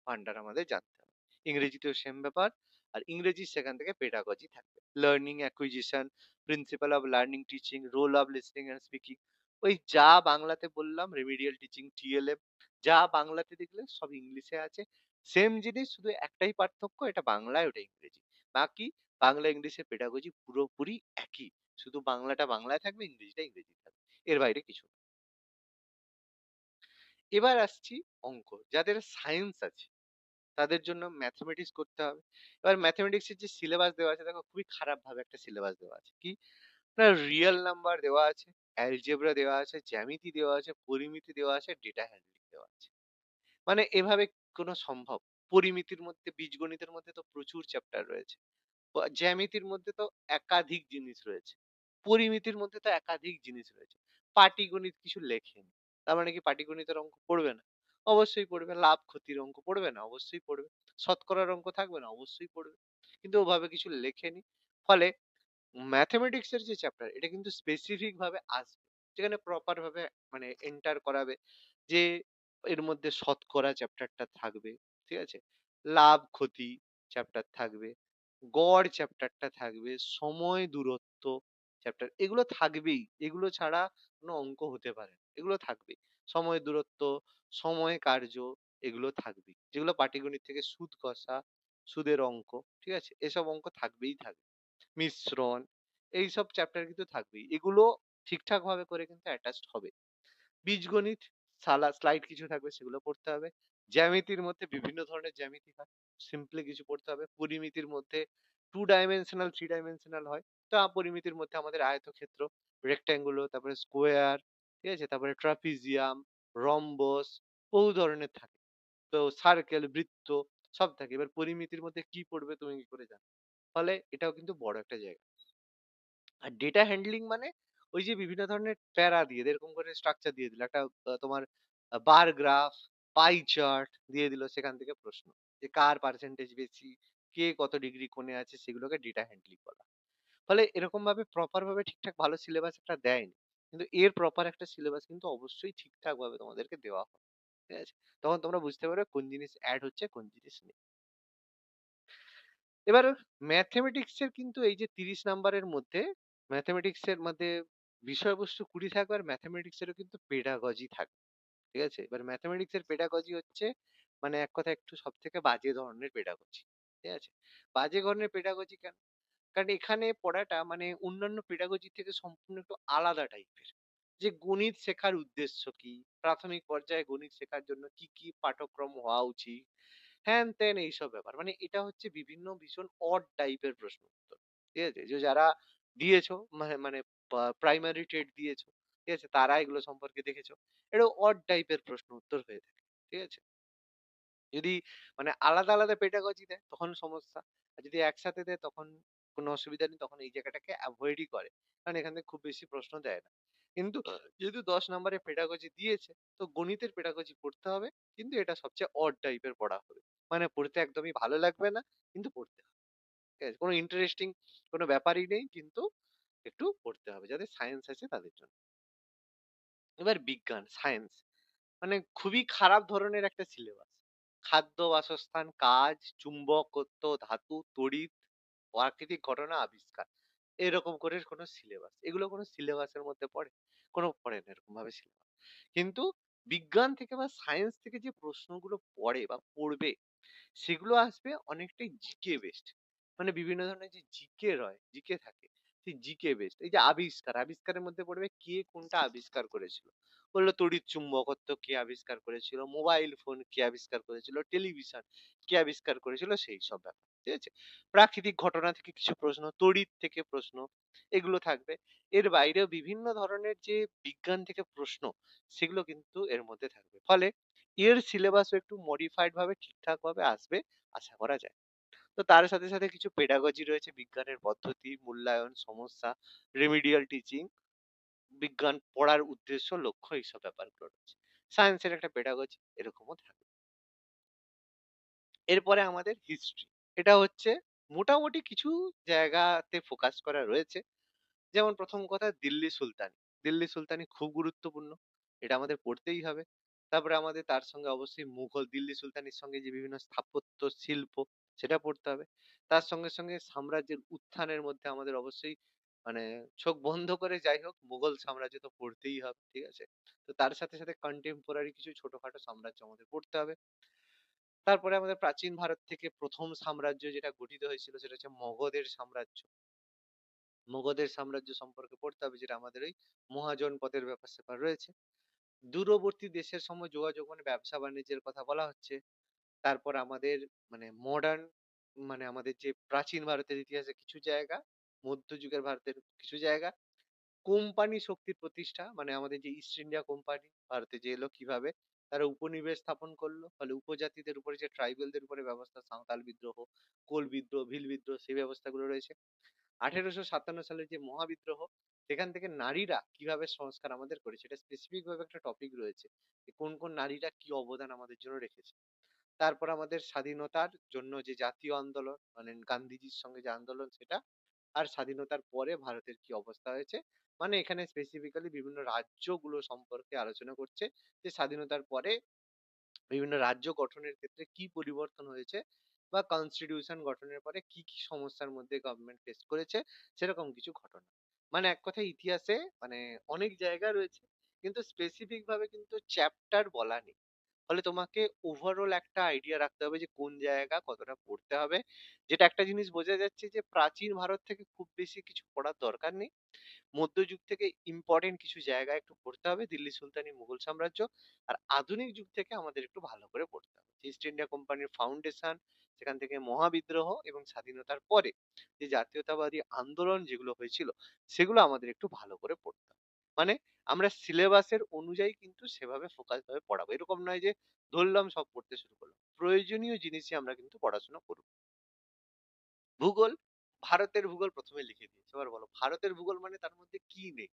ভান্ডার আমাদের জানতে হবে। ইংরেজিতেও সেম ব্যাপার। আর ইংরেজি সেখান থেকে পেডাগজি থাকবে। Learning acquisition, principal of learning teaching, role of listening and speaking. ওই যা বাংলাতে বললাম রেমিডিয়াল টিচিং, টিএলএম, যা বাংলাতে দেখলে সব ইংলিশে আছে। সেম জিনিস, শুধু একটাই পার্থক্য, এটা বাংলায় ওটা ইংরেজি। বাকি বাংলা ইংলিশের পেডাগজি পুরোপুরি একই। শুধু বাংলাটা বাংলায় থাকবে, ইংরেজিটা ইংরেজি থাকবে। এর বাইরে কিছু না। এবার আসছি অঙ্ক। যাদের সায়েন্স আছে তাদের জন্য ম্যাথমেটিক্স করতে হবে। এবার ম্যাথমেটিক্স এর যে সিলেবাস দেওয়া আছে দেখো খুবই খারাপ ভাবে একটা সিলেবাস দেওয়া আছে। কি? না, রিয়েল নাম্বার দেওয়া আছে, অ্যালজেব্রা দেওয়া আছে, জ্যামিতি দেওয়া আছে, পরিমিতি দেওয়া আছে, ডেটা হ্যান্ডলিং দেওয়া আছে। মানে এভাবে কোনো সম্ভব? পরিমিতির মধ্যে, বীজগণিতের মধ্যে তো প্রচুর চ্যাপ্টার রয়েছে। জ্যামিতির মধ্যে তো একাধিক জিনিস রয়েছে। পরিমিতির মধ্যে তো একাধিক জিনিস রয়েছে। পাটিগণিত কিছু লেখেনি। তার মানে কি পাটিগণিতের অঙ্ক পড়বে না? অবশ্যই পড়বে। লাভ ক্ষতির অঙ্ক পড়বে না? অবশ্যই পড়বে। শতকরার অঙ্ক থাকবে না? অবশ্যই পড়বে। কিন্তু ওভাবে কিছু লেখেনি। ফলে ম্যাথমেটিক্স এর যে চ্যাপ্টার, এটা কিন্তু স্পেসিফিক ভাবে আসবে। যেখানে প্রপার ভাবে মানে এন্টার করাবে যে এর মধ্যে শতকরা চ্যাপ্টারটা থাকবে। ঠিক আছে? লাভ ক্ষতি চ্যাপ্টার থাকবে। গড় চ্যাপ্টারটা থাকবে, সময় দূরত্ব চ্যাপ্টার, এগুলো থাকবেই। এগুলো ছাড়া কোনো অঙ্ক হতে পারে না। এগুলো থাকবেই। সময় দূরত্ব, সময় কার্য, এগুলো থাকবেই। যেগুলো পাটিগণিত থেকে সুদ কষা, সুদের অঙ্ক, ঠিক আছে? এসব অঙ্ক থাকবেই থাকবে। মিশ্রণ, এইসব চ্যাপ্টার কিন্তু থাকবেই। এগুলো ঠিকঠাক ভাবে করে কিন্তু অ্যাটাচড হবে। বীজগণিত স্লাইড কিছু থাকবে সেগুলো পড়তে হবে। জ্যামিতির মধ্যে বিভিন্ন ধরনের জ্যামিতি হয়। সিম্পলি কিছু পড়তে হবে। পরিমিতির মধ্যে 2 ডাইমেনশনাল, 3 ডাইমেনশনাল হয়। তো পরিমিতির মধ্যে আমাদের আয়তক্ষেত্র, রেক্ট্যাঙ্গুলার, তারপরে স্কোয়ার, ঠিক আছে? তারপরে ট্রাপিজিয়াম, রম্বস, বহু ধরনের থাকে। তো সার্কেল, বৃত্ত সব থাকে। এবার পরিমিতির মধ্যে কি পড়বে তুমি কি করে জানবে? ফলে এটাও কিন্তু বড় একটা জায়গা। আর ডেটা হ্যান্ডলিং মানে ওই যে বিভিন্ন ধরনের প্যারা দিয়ে এরকম করে স্ট্রাকচার দিয়ে দিল একটা তোমার বার গ্রাফ, পাই চার্ট দিয়ে দিল, সেখান থেকে প্রশ্ন যে কার পার্সেন্টেজ বেশি, কে কত ডিগ্রি কোণে আছে, সেগুলোকে ডেটা হ্যান্ডলিং বলা। ফলে এরকম ভাবে প্রপার ভাবে ঠিকঠাক ভালো সিলেবাস একটা দেয়নি, কিন্তু এর প্রপার একটা সিলেবাস কিন্তু অবশ্যই ঠিকঠাক ভাবে তোমাদেরকে দেওয়া হবে। ঠিক আছে? তখন তোমরা বুঝতে পারবে কোন জিনিস অ্যাড হচ্ছে কোন জিনিস নেই। এবার ম্যাথমেটিক্স এর কিন্তু এই যে 30 নাম্বারের মধ্যে ম্যাথমেটিক্স এর মধ্যে বিষয়বস্তু 20 থাকবে, আর ম্যাথমেটিক্স এরও কিন্তু পেডাগজি থাকবে। ঠিক আছে? এবার ম্যাথমেটিক্স এর পেডাগজি হচ্ছে মানে এক কথা একটু সবথেকে বাজে ধরনের পেডাগজি। ঠিক আছে? বাজে ধরনের পেডাগজি কেন? কারণ এখানে পড়াটা মানে অন্যান্য পেডাগজি থেকে সম্পূর্ণ একটু আলাদা টাইপের। যে গণিত শেখার উদ্দেশ্য কি? প্রাথমিক পর্যায়ে গণিত শেখার জন্য কি, কি পাঠক্রম হওয়া উচিত? হ্যান-ত্যান এইসব ব্যাপার। মানে এটা হচ্ছে বিভিন্ন ভীষণ অড টাইপের প্রশ্ন উত্তর। ঠিক আছে? যে যারা দিয়েছো মানে মানে প্রাইমারি টেট দিয়েছো, ঠিক আছে? তারা এগুলো সম্পর্কে দেখেছো। এটা অড টাইপের প্রশ্ন উত্তর হয়ে থাকে। ঠিক আছে? যদি মানে আলাদা, আলাদা পেডাগজি দেয় তখন সমস্যা। আর যদি একসাথে দেয় তখন কোনো অসুবিধা নেই। তখন এই জায়গাটাকে এভয়েডই করে। কারণ এখান থেকে খুব বেশি প্রশ্ন দেয় না। কিন্তু যেহেতু 10 নাম্বারের পেডাগজি দিয়েছে, তো গণিতের পেডাগজি পড়তে হবে। কিন্তু এটা সবচেয়ে অড টাইপের পড়া হবে। মানে পড়তে একদমই ভালো লাগবে না, কিন্তু পড়তে হবে। ঠিক আছে? কোনো ইন্টারেস্টিং কোনো ব্যাপারই নেই, কিন্তু একটু পড়তে হবে। যাদের সায়েন্স আছে তাদের জন্য। এবার বিজ্ঞান, সায়েন্স মানে খুবই খারাপ ধরনের একটা সিলেবাস। খাদ্য, বাসস্থান, কাজ, চুম্বকত্ব, ধাতু, তড়িৎ, প্রাকৃতিক ঘটনা, আবিষ্কার। এরকম করে কোনো সিলেবাস। এগুলো কোনো সিলেবাসের মধ্যে পড়ে? কোনো পড়ে না এরকম ভাবে সিলেবাস। কিন্তু বিজ্ঞান থেকে বা সায়েন্স থেকে যে প্রশ্নগুলো পড়ে বা পড়বে, সেগুলো আসবে অনেকটাই জিকে বেসড। মানে বিভিন্ন ধরনের যে জিকে রয়, জিকে থাকে, সেই জিকে বেসড। এই যে আবিষ্কার, আবিষ্কারের মধ্যে পড়বে কে কোনটা আবিষ্কার করেছিল। বললো তড়িৎ চুম্বকত্ব কে আবিষ্কার করেছিল, মোবাইল ফোন কে আবিষ্কার করেছিল, টেলিভিশন কে আবিষ্কার করেছিল, সেই সব ব্যাপার। ঠিক আছে? প্রাকৃতিক ঘটনা থেকে কিছু প্রশ্ন, তড়িৎ থেকে প্রশ্ন, এগুলো থাকবে। এর বাইরেও বিভিন্ন ধরনের যে বিজ্ঞান থেকে প্রশ্ন, সেগুলো কিন্তু এর মধ্যে থাকবে। ফলে এর সিলেবাসও একটু মডিফাইড ভাবে ঠিকঠাক ভাবে আসবে আশা করা যায়। তো তার সাথে সাথে কিছু পেডাগজি রয়েছে, বিজ্ঞানের পদ্ধতি, মূল্যায়ন, সমস্যা, রেমিডিয়াল টিচিং, বিজ্ঞান পড়ার উদ্দেশ্য, লক্ষ্য, এইসব ব্যাপারগুলো রয়েছে। সায়েন্সের একটা পেডাগজি এরকমও থাকে। এরপরে আমাদের হিস্ট্রি। এটা হচ্ছে মোটামুটি কিছু জায়গাতে ফোকাস করা রয়েছে। যেমন প্রথম কথা দিল্লি সুলতানি। দিল্লি সুলতানি খুব গুরুত্বপূর্ণ। এটা আমাদের পড়তেই হবে। তারপরে আমাদের তার সঙ্গে অবশ্যই মুঘল, দিল্লি সুলতানির সঙ্গে যে বিভিন্ন স্থাপত্য শিল্প, সেটা পড়তে হবে। তার সঙ্গে, সঙ্গে সাম্রাজ্যের উত্থানের মধ্যে আমাদের অবশ্যই মানে চোখ বন্ধ করে যাই হোক মুঘল সাম্রাজ্য তো পড়তেই হবে। ঠিক আছে? তো তার সাথে, সাথে কন্টেম্পোরারি কিছু ছোটখাটো সাম্রাজ্য আমাদের পড়তে হবে। তারপরে আমাদের প্রাচীন ভারত থেকে ১ম সাম্রাজ্য যেটা গঠিত হয়েছিল সেটা হচ্ছে মগধের সাম্রাজ্য। মগধের সাম্রাজ্য সম্পর্কে পড়তে হবে, যেটা আমাদের ওই মহাজনপদের ব্যাপার-স্যাপার রয়েছে। দূরবর্তী দেশের সঙ্গে যোগাযোগ মানে ব্যবসা-বাণিজ্যের কথা বলা হচ্ছে। তারপর আমাদের মানে মডার্ন মানে আমাদের যে প্রাচীন ভারতের ইতিহাসে কিছু জায়গা, মধ্যযুগের ভারতের কিছু জায়গা, কোম্পানি শক্তির প্রতিষ্ঠা মানে আমাদের যে ইস্ট ইন্ডিয়া কোম্পানি ভারতে যে এলো কিভাবে তারা উপনিবেশ স্থাপন করলো, ফলে উপজাতিদের উপরে যে ট্রাইবেলদের উপরে ব্যবস্থা, সাঁওতাল বিদ্রোহ, কোল বিদ্রোহ, ভিল বিদ্রোহ, সেই ব্যবস্থাগুলো রয়েছে। 1857 সালের যে মহাবিদ্রোহ, সেখান থেকে নারীরা কিভাবে সংস্কার আমাদের করেছে, এটা স্পেসিফিক ভাবে একটা টপিক রয়েছে যে কোন কোন নারীরা কি অবদান আমাদের জন্য রেখেছে। তারপর আমাদের স্বাধীনতার জন্য যে জাতীয় আন্দোলন মানে গান্ধীজির সঙ্গে যে আন্দোলন সেটা, আর স্বাধীনতার পরে ভারতের কি অবস্থা হয়েছে, মানে এখানে স্পেসিফিক্যালি বিভিন্ন রাজ্যগুলো সম্পর্কে আলোচনা করছে যে স্বাধীনতার পরে বিভিন্ন রাজ্য গঠনের ক্ষেত্রে কি পরিবর্তন হয়েছে বা কনস্টিটিউশন গঠনের পরে কি কি সমস্যার মধ্যে গভর্নমেন্ট ফেস করেছে, সেরকম কিছু ঘটনা। মানে এক কথায় ইতিহাসে মানে অনেক জায়গা রয়েছে, কিন্তু স্পেসিফিক ভাবে কিন্তু চ্যাপ্টার বলা নেই। ফলে তোমাকে ওভারঅল একটা আইডিয়া রাখতে হবে যে কোন জায়গা কতটা পড়তে হবে। যেটা একটা জিনিস বোঝা যাচ্ছে যে প্রাচীন ভারত থেকে খুব বেশি কিছু পড়ার দরকার নেই। মধ্যযুগ থেকে ইম্পর্টেন্ট কিছু জায়গা একটু পড়তে হবে, দিল্লি সুলতানি মুঘল সাম্রাজ্য। আর আধুনিক যুগ থেকে আমাদের একটু ভালো করে পড়তে হবে ইস্ট ইন্ডিয়া কোম্পানির ফাউন্ডেশন, সেখান থেকে মহাবিদ্রোহ এবং স্বাধীনতার পরে যে জাতীয়তাবাদী আন্দোলন যেগুলো হয়েছিল সেগুলো আমাদের একটু ভালো করে পড়তে হবে। মানে আমরা সিলেবাসের অনুযায়ী কিন্তু সেভাবে ফোকাস ভাবে পড়াবো, এরকম নয় যে ধরলাম সব পড়তে শুরু করলাম। প্রয়োজনীয় জিনিসই আমরা কিন্তু পড়াশোনা করব। ভূগোল, ভারতের ভূগোল প্রথমে লিখে দিয়েছে। এবার বলো ভারতের ভূগোল মানে তার মধ্যে কি নেই?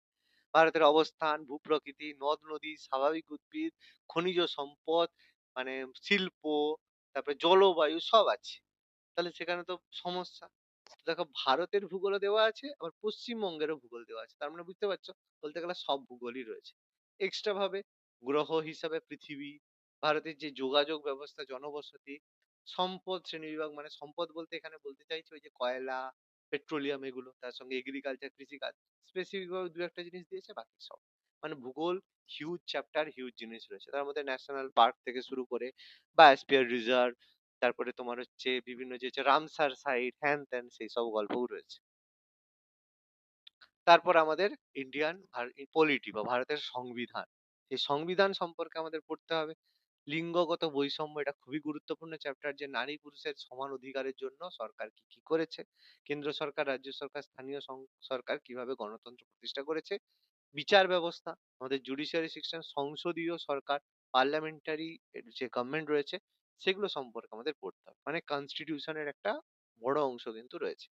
ভারতের অবস্থান, ভূপ্রকৃতি, নদ-নদী, স্বাভাবিক উদ্ভিদ, খনিজ সম্পদ, মানে শিল্প, তারপরে জলবায়ু সব আছে। তাহলে সেখানে তো সমস্যা। তো দেখো ভারতের ভূগোলও দেওয়া আছে, আবার পশ্চিমবঙ্গেরও ভূগোল দেওয়া আছে। তার মানে বুঝতে পারছো? বলতে গেলে সব ভূগোলই রয়েছে। এক্সট্রা ভাবে গ্রহ হিসাবে পৃথিবী, ভারতের যে যোগাযোগ ব্যবস্থা, জনবসতি, সম্পদ শ্রেণীবিভাগ, মানে সম্পদ বলতে এখানে বলতে চাইছি ওই যে কয়লা, পেট্রোলিয়াম এগুলো, তার সঙ্গে এগ্রিকালচার, কৃষিকাজ। স্পেসিফিক ভাবে ২-১ টা জিনিস দিয়েছে, বাকি সব। মানে ভূগোল হিউজ চ্যাপ্টার, হিউজ জিনিস রয়েছে। তার মধ্যে ন্যাশনাল পার্ক থেকে শুরু করে বায়োস্ফিয়ার রিজার্ভ, তারপরে তোমার হচ্ছে বিভিন্ন যে হচ্ছে রামসার সাইট, হ্যান-ত্যান সেই সব গল্পও রয়েছে। তারপর আমাদের ইন্ডিয়ান পলিটি বা ভারতের সংবিধান। সেই সংবিধান সম্পর্কে আমাদের পড়তে হবে। লিঙ্গগত বৈষম্য এটা খুবই গুরুত্বপূর্ণ চ্যাপ্টার, যে নারী পুরুষের সমান অধিকারের জন্য সরকার কি কি করেছে। কেন্দ্র সরকার, রাজ্য সরকার, স্থানীয় সরকার কিভাবে গণতন্ত্র প্রতিষ্ঠা করেছে। বিচার ব্যবস্থা, আমাদের জুডিশিয়ারি সিস্টেম, সংসদীয় সরকার, পার্লামেন্টারি যে গভর্নমেন্ট রয়েছে সেগুলো সম্পর্কে আমাদের পড়তে হবে। মানে কনস্টিটিউশনের একটা বড় অংশ কিন্তু রয়েছে।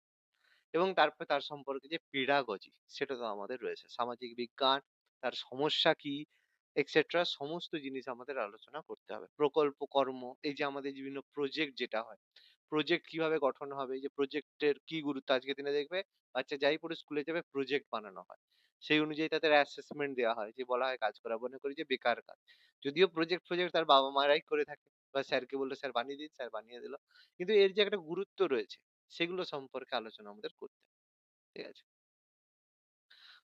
এবং তারপর তার সম্পর্কে যে পেডাগজি সেটা তো আমাদের রয়েছে। সামাজিক বিজ্ঞান, তার সমস্যা কি, এক্সেট্রা সমস্ত জিনিস আমাদের আলোচনা করতে হবে। প্রকল্প কর্ম, এই যে আমাদের বিভিন্ন প্রজেক্ট যেটা হয়, প্রজেক্ট কিভাবে গঠন হবে, এই যে প্রজেক্টের কি গুরুত্ব, আজকে দিনে দেখবে বাচ্চা যাই পড়ে স্কুলে যাবে প্রজেক্ট বানানো হয়। সেই অনুযায়ী তাদের অ্যাসেসমেন্ট দেওয়া হয়, যে বলা হয় কাজ করা, মনে করি যে বেকার কাজ। যদিও প্রজেক্ট প্রজেক্ট তার বাবা মারাই করে থাকে, বা স্যারকে বললো স্যার বানিয়ে দিন, স্যার বানিয়ে দিল। কিন্তু এর যে একটা গুরুত্ব রয়েছে সেগুলো সম্পর্কে আলোচনা আমাদের করতে হবে। ঠিক আছে?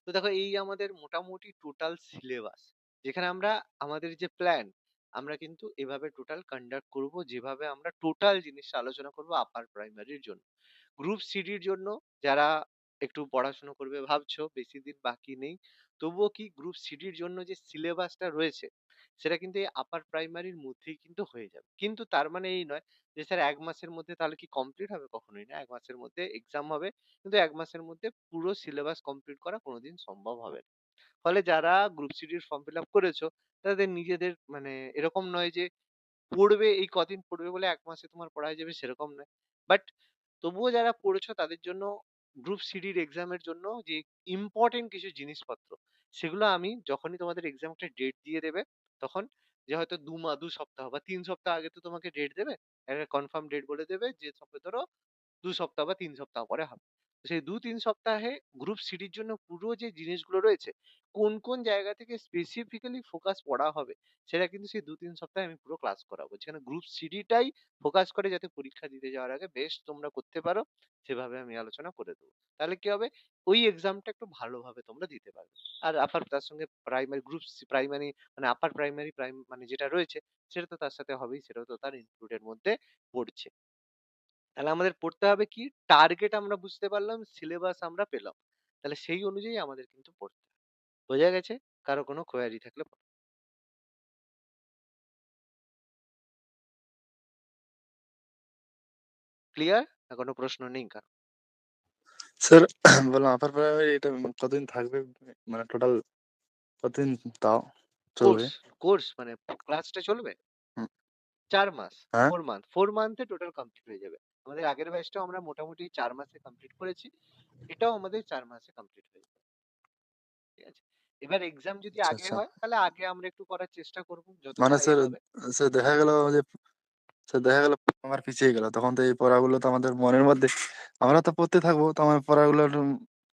তো দেখো এই আমাদের মোটামুটি টোটাল সিলেবাস, যেখানে আমরা আমাদের যে প্ল্যান, আমরা কিন্তু এভাবে টোটাল কন্ডাক্ট করব, যেভাবে আমরা টোটাল জিনিসটা আলোচনা করব আপার প্রাইমারির জন্য। গ্রুপ সিডির জন্য যারা একটু পড়াশোনা করবে ভাবছো, বেশি দিন বাকি নেই, তবুও কি গ্রুপ সিডির জন্য যে সিলেবাসটা রয়েছে সেটা কিন্তু এই আপার প্রাইমারির মধ্যেই কিন্তু হয়ে যাবে। কিন্তু তার মানে এই নয় যে স্যার ১ মাসের মধ্যে তাহলে কি কমপ্লিট হবে? কখনোই না। ১ মাসের মধ্যে এক্সাম হবে। কিন্তু ১ মাসের মধ্যে পুরো সিলেবাস কমপ্লিট করা কোনোদিন সম্ভব হবে না। ফলে যারা গ্রুপ সিডির ফর্ম ফিল আপ করেছো তাদের নিজেদের মানে এরকম নয় যে পড়বে, এই কদিন পড়বে বলে ১ মাসে তোমার পড়া হয়ে যাবে সেরকম নয়। বাট তবুও যারা পড়েছো তাদের জন্য গ্রুপ সিডির এক্সামের জন্য যে ইম্পোর্টেন্ট কিছু জিনিসপত্র, সেগুলো আমি যখনই তোমাদের এক্সামটা ডেট দিয়ে দেবে তখন, যে হয়তো ২ সপ্তাহ বা ৩ সপ্তাহ আগে তো তোমাকে ডেট দেবে। একটা কনফার্ম ডেট বলে দেবে যে ধরো ২ সপ্তাহ বা ৩ সপ্তাহ পরে হবে। তো সেই ২-৩ সপ্তাহে গ্রুপ সিডির জন্য পুরো যে জিনিসগুলো রয়েছে, কোন, কোন জায়গা থেকে স্পেসিফিক্যালি ফোকাস পড়া হবে, সেটা কিন্তু সেই ২-৩ সপ্তাহে আমি পুরো ক্লাস করাবো। যেখানে গ্রুপ সিডিটাই ফোকাস করে যাতে পরীক্ষা দিতে যাওয়ার আগে বেশ তোমরা করতে পারো, সেভাবে আমি আলোচনা করে দেবো। তাহলে কি হবে? ওই এক্সামটা একটু ভালোভাবে তোমরা দিতে পারবে। আর আপার তার সঙ্গে প্রাইমারি প্রাইমারি মানে আপার প্রাইমারি মানে যেটা রয়েছে সেটা তো তার সাথে হবেই, সেটাও তো তার ইনক্লুড এর মধ্যে পড়ছে। তাহলে আমাদের পড়তে হবে কি, টার্গেট আমরা বুঝতে পারলাম, সিলেবাস আমরা পেলাম। তাহলে সেই অনুযায়ী আমাদের কিন্তু পড়তে হবে। বোঝা গেছে? কারো কোনো কোয়েরি থাকলে ক্লিয়ার? না কোনো প্রশ্ন নেই কারো? স্যার বললাম আপার প্রাইমারি এটা কতদিন থাকবে? মানে টোটাল কতদিন তাও চলবে? কোর্স, কোর্স মানে ক্লাসটা চলবে হুম, ৪ মাস, হ্যাঁ? 4 মান্থ। 4 মান্থে টোটাল কমপ্লিট হয়ে যাবে। আমাদের আগের ব্যাচটাও আমরা মোটামুটি ৪ মাসে কমপ্লিট করেছি। এটাও আমাদের ৪ মাসে কমপ্লিট হয়ে যাবে। ঠিক আছে? এবার এক্সাম যদি আচ্ছা, আগে আচ্ছা। হয় তাহলে আগে আমরা একটু করার চেষ্টা করব যতটা মানে এ স্যার হবে। স্যার দেখা গেল যে স্যার দেখা গেল আমার পিছিয়ে গেল। তখন তো এই পড়াগুলো তো আমাদের মনের মধ্যে আমরা তো পড়তে থাকবো। তো আমার পড়াগুলো একটু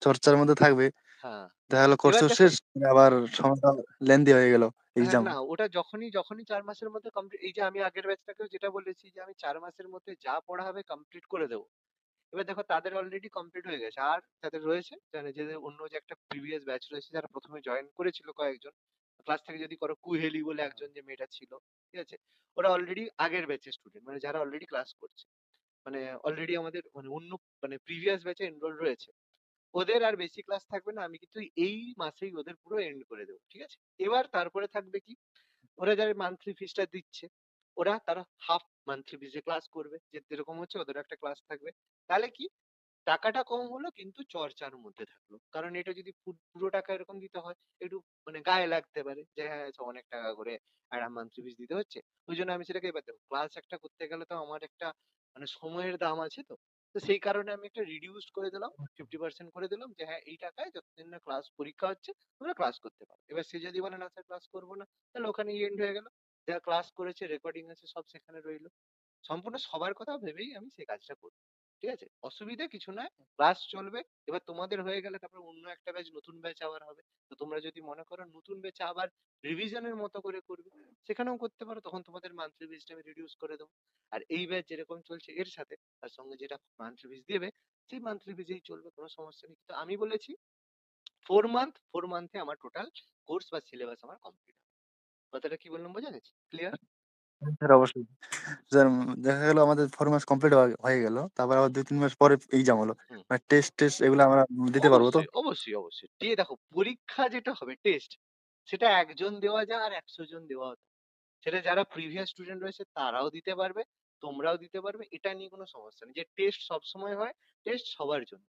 চর্চার মধ্যে থাকবে। হ্যাঁ। দেখা গেল এবার কোর্সও দেখো, শেষ আবার সময়টা লেনথি হয়ে গেল হ্যাঁ, এক্সাম। না ওটা যখনই ৪ মাসের মধ্যে কমপ্লিট, এই যে আমি আগের ব্যাচটাকেও যেটা বলেছি যে আমি ৪ মাসের মধ্যে যা পড়া হবে কমপ্লিট করে দেব। এবার দেখো তাদের অলরেডি কমপ্লিট হয়ে গেছে। আর যাদের রয়েছে, মানে যে অন্য যে একটা প্রিভিয়াস ব্যাচ রয়েছে যারা ১ম এ জয়েন করেছিল কয়েকজন, ক্লাস থেকে যদি করো কুহেলি বলে একজন যে মেয়েটা ছিল, ঠিক আছে? ওরা অলরেডি আগের ব্যাচের স্টুডেন্ট, মানে যারা অলরেডি ক্লাস করছে। মানে অলরেডি আমাদের মানে অন্য মানে প্রিভিয়াস ব্যাচে এনরোল রয়েছে। ওদের আর বেশি ক্লাস থাকবে না। আমি কিন্তু এই মাসেই ওদের পুরো এন্ড করে দেবো। ঠিক আছে? এবার তারপরে থাকবে কি? ওরা যারা মান্থলি ফিসটা দিচ্ছে, ওরা তারা হাফ মান্থলি ফিসে ক্লাস করবে। যে যেরকম হচ্ছে ওদেরও একটা ক্লাস থাকবে। তাহলে কি? টাকাটা কম হলো কিন্তু চর্চার মধ্যে থাকলো। কারণ এটা যদি পুরো টাকা এরকম দিতে হয়, একটু মানে গায়ে লাগতে পারে যে হ্যাঁ, আচ্ছা অনেক টাকা করে একটা মান্থলি ফিস দিতে হচ্ছে। ওইজন্য আমি সেটাকে এবার দেখো ক্লাস একটা করতে গেলে তো আমার একটা মানে সময়ের দাম আছে তো। তো সেই কারণে আমি একটা রিডিউসড করে দিলাম, 50% করে দিলাম যে হ্যাঁ, এই টাকায় যতদিন না ক্লাস পরীক্ষা হচ্ছে তোমরা ক্লাস করতে পারো। এবার সে যদি বলে না স্যার ক্লাস করবো না, তাহলে ওখানেই এন্ড হয়ে গেল। যারা ক্লাস করেছে রেকর্ডিং আছে সব সেখানে রইলো। সম্পূর্ণ সবার কথা ভেবেই আমি সেই কাজটা করি। ঠিক আছে? অসুবিধা কিছু নয়। ক্লাস চলবে। এবার তোমাদের হয়ে গেলে তারপর অন্য একটা ব্যাচ নতুন ব্যাচ আবার হবে। তো তোমরা যদি মনে করো নতুন ব্যাচে আবার রিভিশনের মতো করে করবে, সেখানেও করতে পারো। তখন তোমাদের মান্থলি ফিসটা আমি রিডিউস করে দেবো। আর এই ব্যাচ যেরকম চলছে এর সাথে তার সঙ্গে যেটা মান্থলি ফিস দেবে, সেই মান্থলি ফিসেই চলবে। কোনো সমস্যা নেই। তো আমি বলেছি 4 মান্থ, 4 মান্থে আমার টোটাল কোর্স বা সিলেবাস আমার কমপ্লিট হবে। কথাটা কি বললাম বোঝা গেছে? ক্লিয়ার? স্যার অবশ্যই। স্যার দেখা গেল আমাদের 4 মাস কমপ্লিট হয়ে গেল। তারপর আবার ২-৩ মাস পরে এক্সাম হলো। হুম। মানে টেস্ট এগুলো আমরা দিতে পারবো তো? অবশ্যই, অবশ্যই, অবশ্যই। দিয়ে দেখো পরীক্ষা যেটা হবে টেস্ট, সেটা একজন দেওয়া যায় আর ১০০ জন দেওয়া যায়। সেটা যারা প্রিভিয়াস স্টুডেন্ট রয়েছে তারাও দিতে পারবে, তোমরাও দিতে পারবে। এটা নিয়ে কোনো সমস্যা নেই। যে টেস্ট সবসময় হয়, টেস্ট সবার জন্য।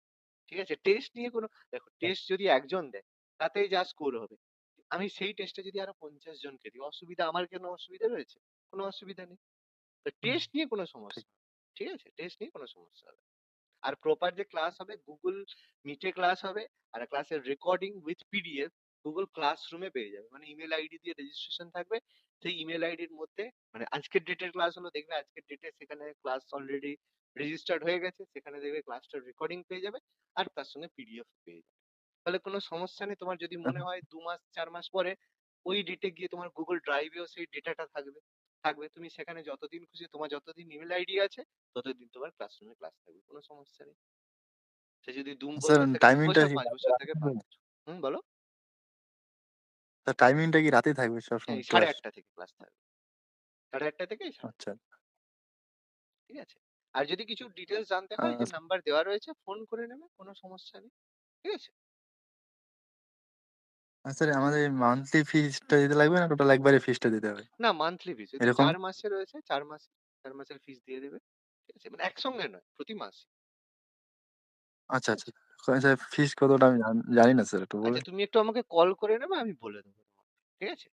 ঠিক আছে? টেস্ট নিয়ে কোনো দেখো টেস্ট যদি একজন দেয়, তাতেই যা স্কোর হবে। আমি সেই টেস্টে যদি আরো ৫০ জনকে দিই, অসুবিধা আমার কেন অসুবিধা রয়েছে? কোনো অসুবিধা নেই। তো হুম, টেস্ট নিয়ে কোনো ঠিক। সমস্যা না। ঠিক আছে? টেস্ট নিয়ে কোনো সমস্যা হবে না। আর প্রপার যে ক্লাস হবে গুগল মিটে ক্লাস হবে। আর ক্লাসের রেকর্ডিং উইথ পিডিএফ গুগল ক্লাসরুমে পেয়ে যাবে। মানে ইমেল আইডি দিয়ে রেজিস্ট্রেশন থাকবে। সেই ইমেল আইডির মধ্যে মানে আজকের ডেটের ক্লাস হলো, দেখবে আজকের ডেটে সেখানে ক্লাস অলরেডি রেজিস্টার্ড হয়ে গেছে, সেখানে দেখবে ক্লাসটার রেকর্ডিং পেয়ে যাবে আর তার সঙ্গে পিডিএফ পেয়ে যাবে। তাহলে কোনো সমস্যা নেই। তোমার যদি মনে হয় ২ মাস ৪ মাস পরে ওই ডেটে গিয়ে তোমার গুগল ড্রাইভেও সেই ডেটাটা থাকবে। থাকবে তুমি সেখানে যতদিন খুশি তোমার যতদিন ইমেল আইডি আছে ততদিন তোমার ক্লাসরুমে ক্লাস থাকবে। কোনো সমস্যা নেই। সে যদি স্যার বছর থেকে ২ টাইমিংটা বছর, কি ৫ বছর রাতে থেকে থাকবে? ৫ বছর। হুম, বলো? স্যার টাইমিংটা কি রাতেই থাকবে এই সবসময় ক্লাস? ৮:৩০ থেকে ক্লাস থাকবে। ৮:৩০ থেকে ৮:৩০। আচ্ছা। ঠিক আছে? আর যদি কিছু ডিটেইলস জানতে হয় যে আচ্ছা, নাম্বার দেওয়া রয়েছে ফোন করে নেবে। কোনো সমস্যা নেই। ঠিক আছে? স্যার আমাদের মান্থলি ফিসটা দিতে লাগবে না টোটাল একবারে ফিসটা দিতে হবে? না মান্থলি ফিস। এই তো এরকম? ৪ মাসে রয়েছে ৪ মাসে ৪ মাসের ফিস দিয়ে দেবে। ঠিক আছে? মানে একসঙ্গে নয়, প্রতি মাসে। আচ্ছা, ঠিক আচ্ছা। আছে? স্যার ফিস কতটা আমি জানি না স্যার একটু আচ্ছা বলবেন? তুমি একটু আমাকে কল করে নেবে আমি বলে দেবো তোমাকে। ঠিক আছে?